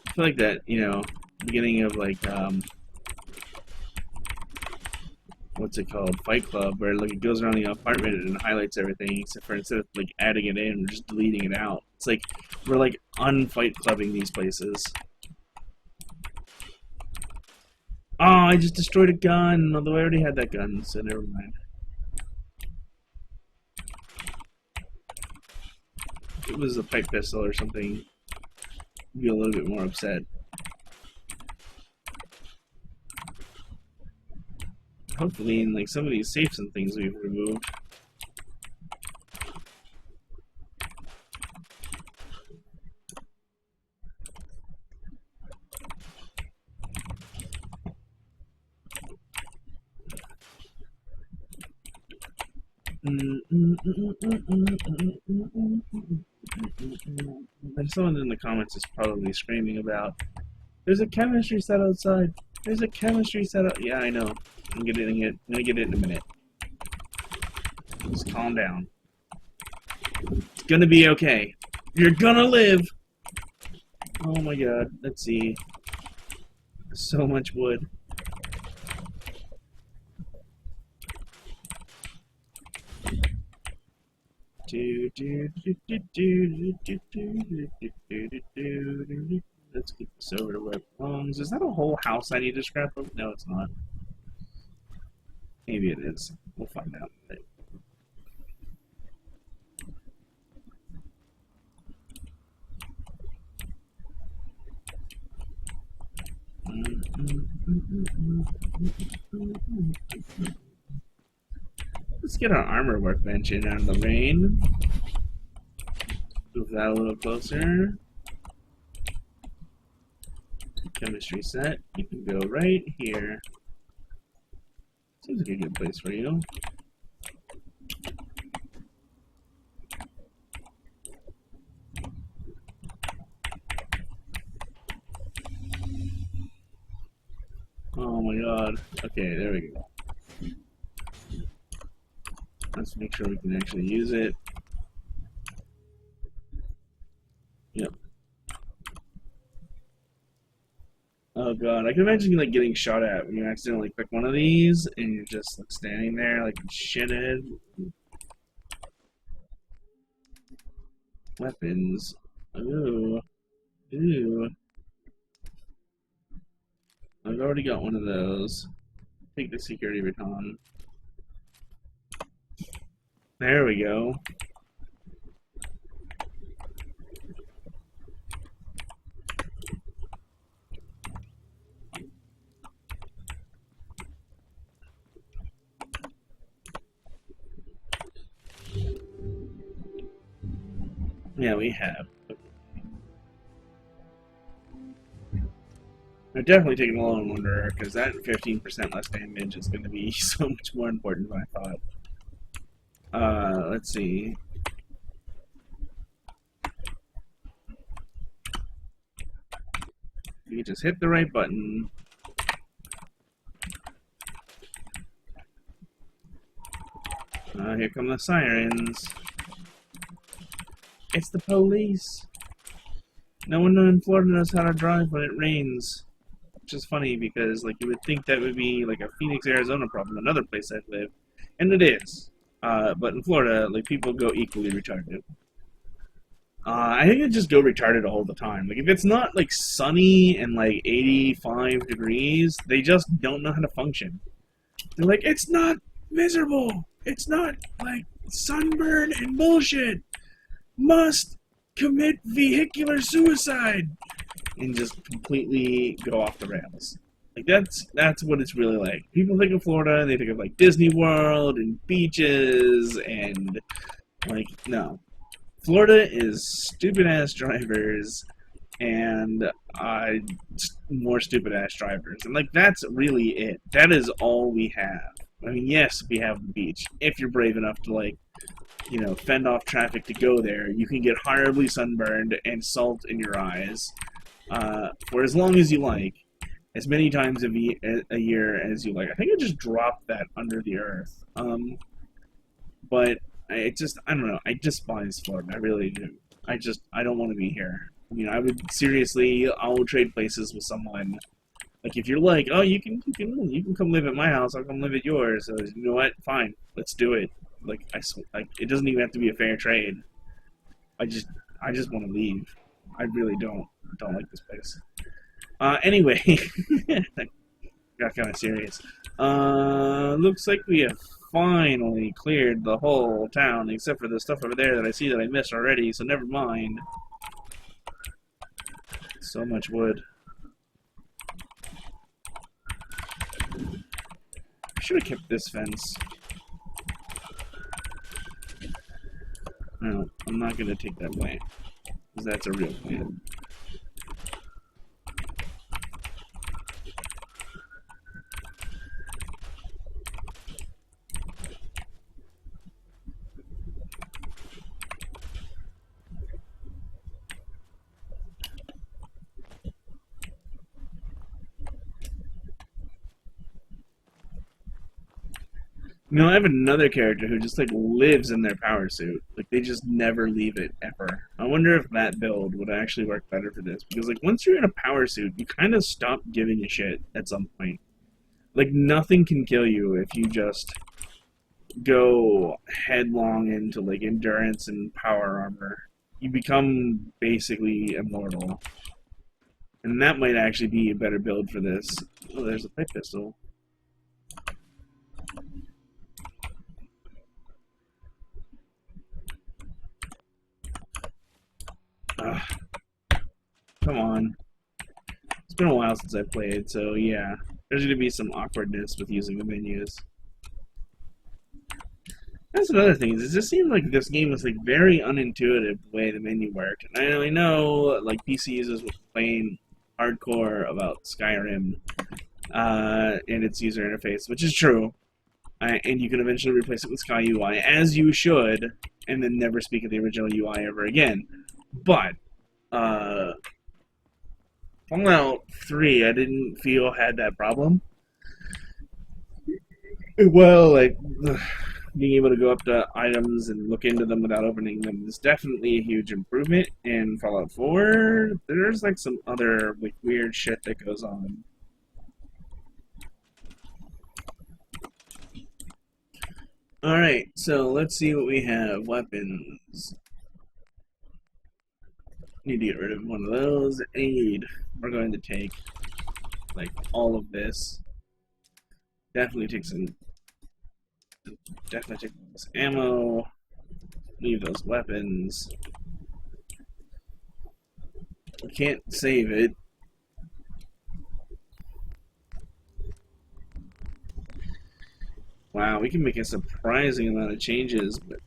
I feel like that, you know, beginning of like what's it called, Fight Club, where like it goes around the apartment and highlights everything, except for instead of like adding it in, we're just deleting it out. It's like we're like unfight clubbing these places. Oh, I just destroyed a gun, although I already had that gun, so never mind. If it was a pipe pistol or something, I'd be a little bit more upset. Hopefully in like some of these safes and things we've removed. And someone in the comments is probably screaming about, there's a chemistry set outside. There's a chemistry set out. Yeah, I know. I'm gonna get it in a minute. Just calm down. It's gonna be okay. You're gonna live. Oh my god. Let's see. So much wood. Let's get this over to where it belongs. Is that a whole house I need to scrap up? No, it's not. Maybe it is. We'll find out. Let's get our armor workbench in out of the rain. Move that a little closer. Chemistry set. You can go right here. Seems like a good place for you. Oh my god. Okay, there we go. Let's make sure we can actually use it. Yep. Oh god, I can imagine like getting shot at when you accidentally click one of these and you're just like standing there like shithead. Weapons. Ooh. Ooh. I've already got one of those. Take the security baton. There we go. Yeah, we have. I've definitely taken a Lone Wanderer, because that 15% less damage is going to be so much more important than I thought. Let's see. You just hit the right button. Here come the sirens. It's the police. No one in Florida knows how to drive when it rains. Which is funny because, like, you would think that would be like a Phoenix, Arizona problem, another place I've lived, and it is. But in Florida, like, people go equally retarded. I think they just go retarded all the time. Like, if it's not like sunny and like 85 degrees, they just don't know how to function. They're like, it's not miserable. It's not like sunburn and bullshit. Must commit vehicular suicide. And just completely go off the rails. Like, that's what it's really like. People think of Florida and they think of like Disney World and beaches and like, no. Florida is stupid ass drivers and more stupid ass drivers. And like, that's really it. That is all we have. I mean, yes, we have the beach. If you're brave enough to, like, you know, fend off traffic to go there, you can get horribly sunburned and salt in your eyes. For as long as you like, as many times a year as you like. I think I just dropped that under the earth. But I don't know. I despise Florida. I really do. I don't want to be here. I mean, I would seriously, I'll trade places with someone. Like, if you're like, oh, you can come live at my house, I'll come live at yours. So, you know what? Fine, let's do it. Like, it doesn't even have to be a fair trade. I just want to leave. I really don't like this place. Anyway, got kind of serious. Looks like we have finally cleared the whole town, except for the stuff over there that I see that I missed already, so never mind. So much wood. I should have kept this fence. No, I'm not going to take that way, because that's a real plan. You know, I have another character who just, like, lives in their power suit. Like, they just never leave it, ever. I wonder if that build would actually work better for this. Because, like, once you're in a power suit, you kind of stop giving a shit at some point. Like, nothing can kill you if you just go headlong into, like, endurance and power armor. You become basically immortal. And that might actually be a better build for this. Oh, there's a pipe pistol. Come on. It's been a while since I played, so yeah. There's going to be some awkwardness with using the menus. That's another thing, is it just seemed like this game was like very unintuitive the way the menu worked. And I know like PC users were playing hardcore about Skyrim and its user interface, which is true. And you can eventually replace it with Sky UI, as you should, and then never speak of the original UI ever again. But Fallout 3, I didn't feel had that problem. Well, like, being able to go up to items and look into them without opening them is definitely a huge improvement. In Fallout 4, there's like some other like weird shit that goes on. Alright, so let's see what we have. Weapons. Need to get rid of one of those. Aid. We're going to take, like, all of this. Definitely take some... Definitely take this ammo. Leave those weapons. We can't save it. Wow, we can make a surprising amount of changes, but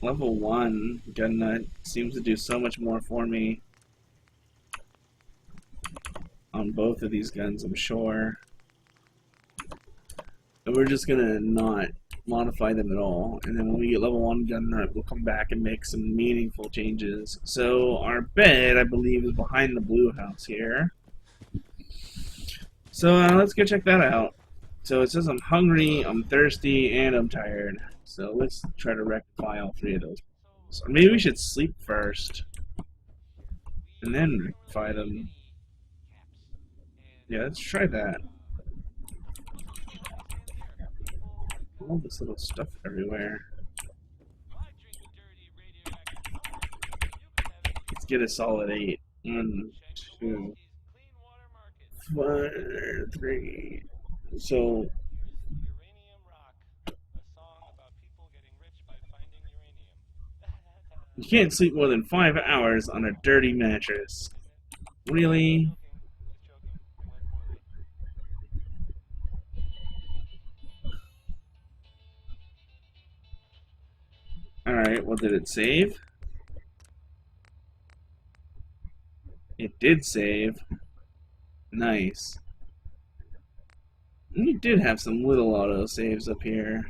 Level 1 gun nut seems to do so much more for me on both of these guns, I'm sure. And we're just gonna not modify them at all. And then when we get level 1 gun nut, we'll come back and make some meaningful changes. So our bed, I believe, is behind the blue house here. So let's go check that out. So it says I'm hungry, I'm thirsty, and I'm tired. So let's try to rectify all three of those. So maybe we should sleep first, and then rectify them. Yeah, let's try that. All this little stuff everywhere. Let's get a solid 8. 1, 2, 5, 3. So you can't sleep more than 5 hours on a dirty mattress. Really? Alright, well, did it save? It did save. Nice. We did have some little auto saves up here.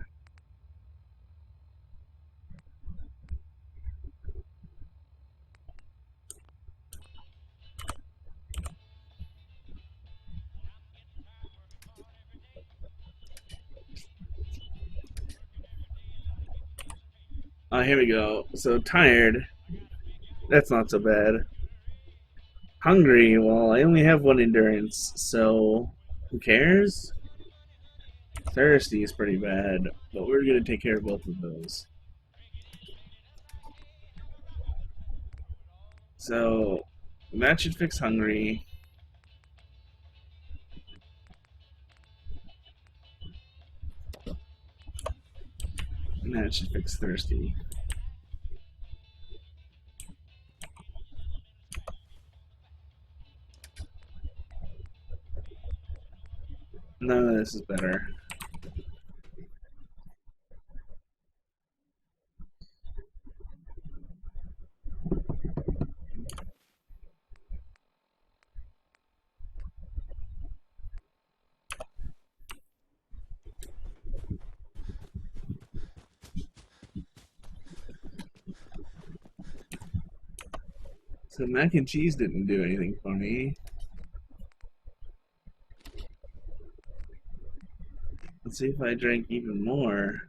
Oh, here we go. So tired. That's not so bad. Hungry. Well, I only have 1 endurance, so who cares? Thirsty is pretty bad, but we're gonna take care of both of those. So that should fix hungry. And that should fix thirsty. None of this is better. So mac and cheese didn't do anything for me. Let's see if I drank even more.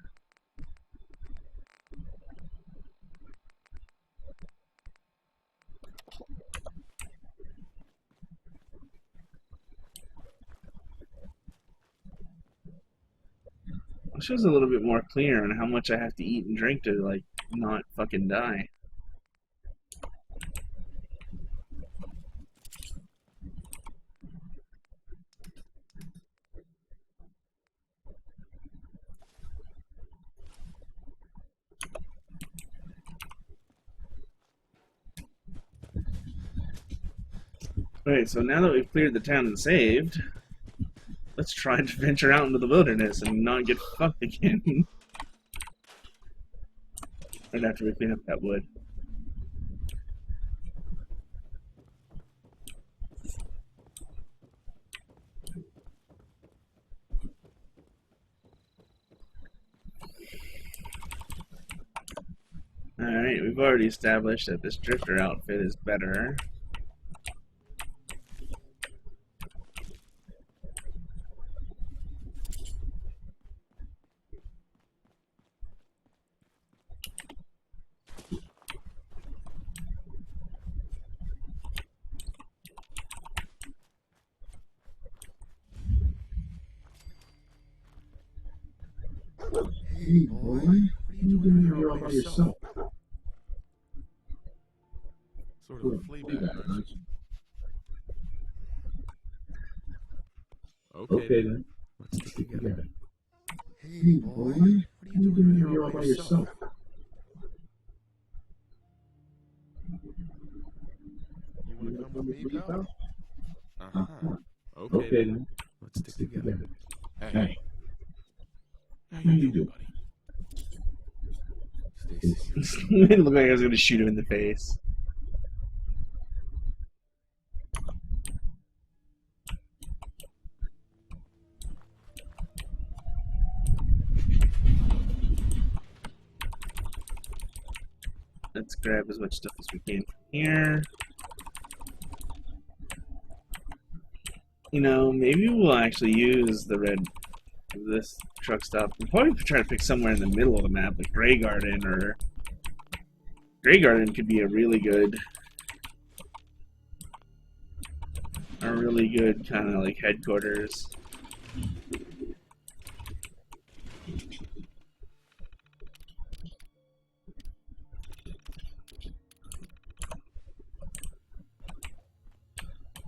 It shows a little bit more clear on how much I have to eat and drink to, like, not fucking die. Alright, so now that we've cleared the town and saved, let's try to venture out into the wilderness and not get fucked again. Right after we clean up that wood. Alright, we've already established that this drifter outfit is better. Hey, boy, what are you doing here all by yourself? Sort of a Fleabag, aren't you? Okay then. Let's stick together. Hey, boy, what are you doing here all by yourself? You wanna come with me, pal? Uh-huh. Okay then. Let's stick together. Hey. How you doing, buddy? faces. It looked like I was going to shoot him in the face. Let's grab as much stuff as we can here. You know, maybe we'll actually use this truck stop. We'll probably try to pick somewhere in the middle of the map, like Grey Garden, or Grey Garden could be a really good kind of like headquarters.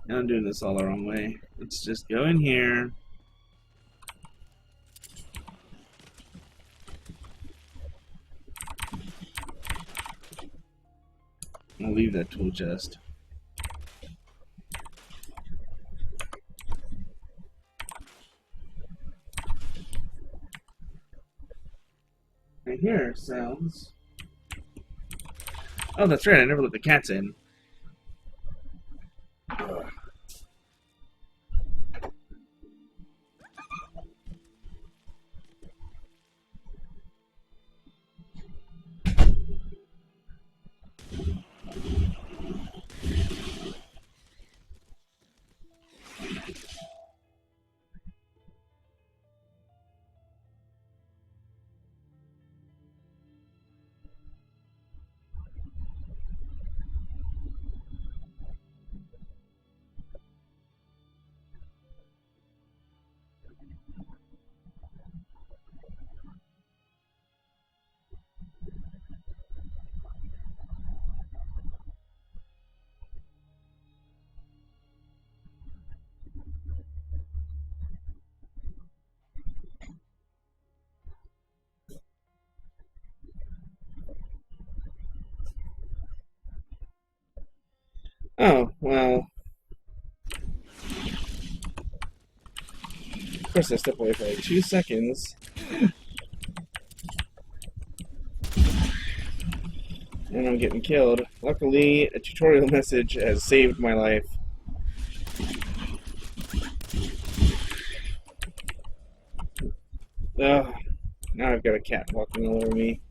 Now I'm doing this all the wrong way. Let's just go in here. I'll leave that tool chest. I hear sounds. Oh, that's right. I never let the cats in. Ugh. Oh, well. Of course I step away for like 2 seconds. And I'm getting killed. Luckily, a tutorial message has saved my life. Ugh. Now I've got a cat walking all over me.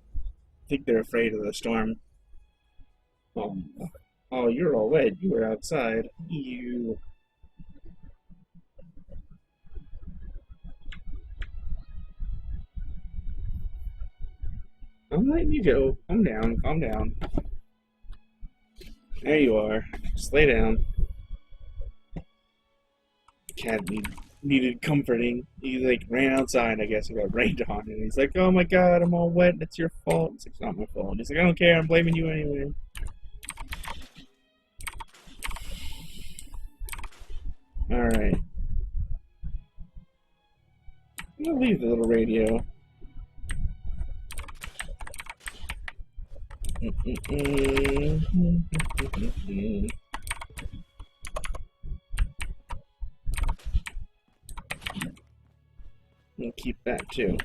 I think they're afraid of the storm. Oh, you're all wet. You were outside. You. I'm letting you go. Calm down. Calm down. There you are. Just lay down. The cat needed comforting. He like ran outside. I guess it got rained on, and he's like, "Oh my God, I'm all wet. It's your fault." It's like, "It's not my fault." He's like, "I don't care. I'm blaming you anyway." Alright. I'm gonna leave the little radio. We'll keep that too.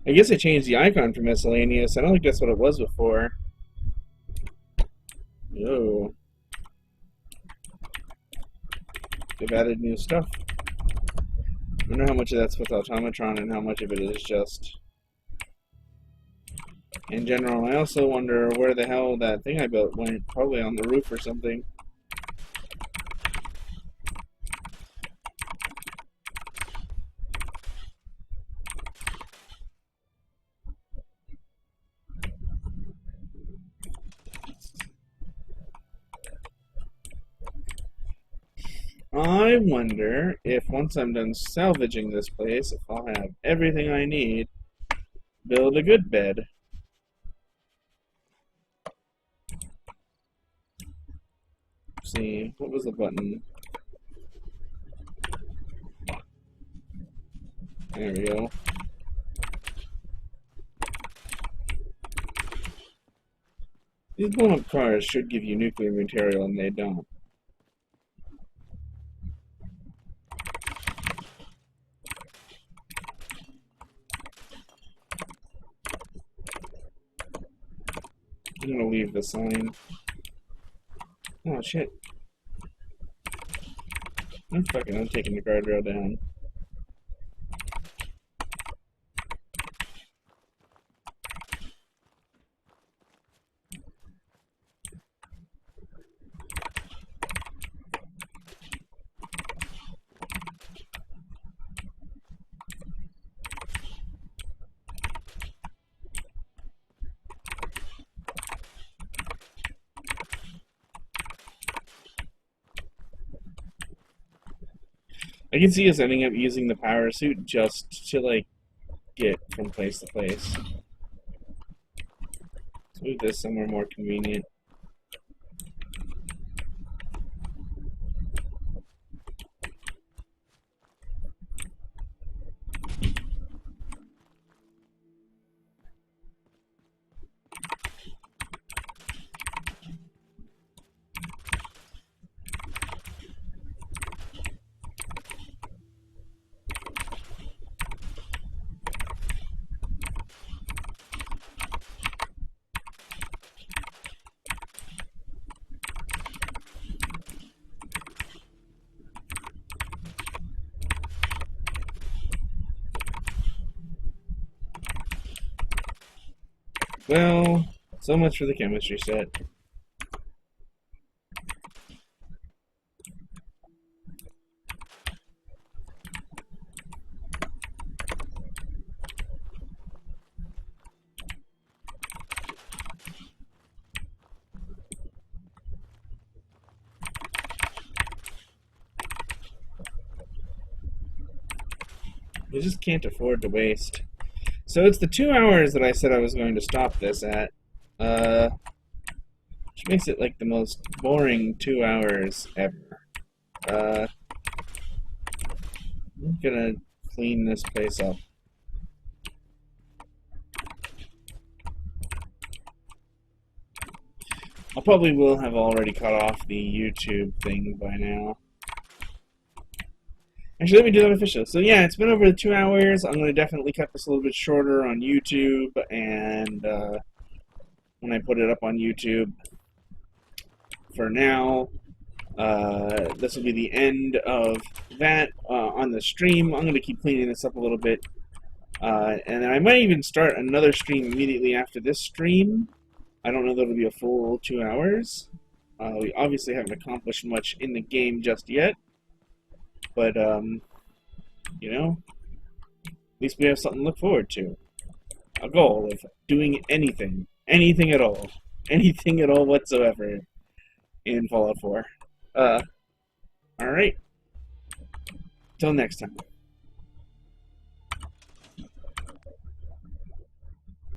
I guess I changed the icon for miscellaneous. I don't think that's what it was before. Oh. They've added new stuff. I wonder how much of that's with Automatron and how much of it is just in general. I also wonder where the hell that thing I built went. Probably on the roof or something. I wonder if once I'm done salvaging this place, if I'll have everything I need, build a good bed. Let's see, what was the button? There we go. These blown-up cars should give you nuclear material, and they don't. I'm gonna leave the sign. Oh shit. I'm taking the guardrail down. I can see us ending up using the power suit just to, like, get from place to place. Let's move this somewhere more convenient. Well, so much for the chemistry set. I just can't afford to waste. So it's the 2 hours that I said I was going to stop this at. Which makes it like the most boring 2 hours ever. I'm gonna clean this place up. I probably will have already cut off the YouTube thing by now. Actually, let me do that official. So yeah, it's been over 2 hours. I'm going to definitely cut this a little bit shorter on YouTube, and when I put it up on YouTube. For now, this will be the end of that on the stream. I'm going to keep cleaning this up a little bit. And I might even start another stream immediately after this stream. I don't know that it'll be a full 2 hours. We obviously haven't accomplished much in the game just yet. But, you know, at least we have something to look forward to. A goal of doing anything at all whatsoever in Fallout 4. Alright. Till next time.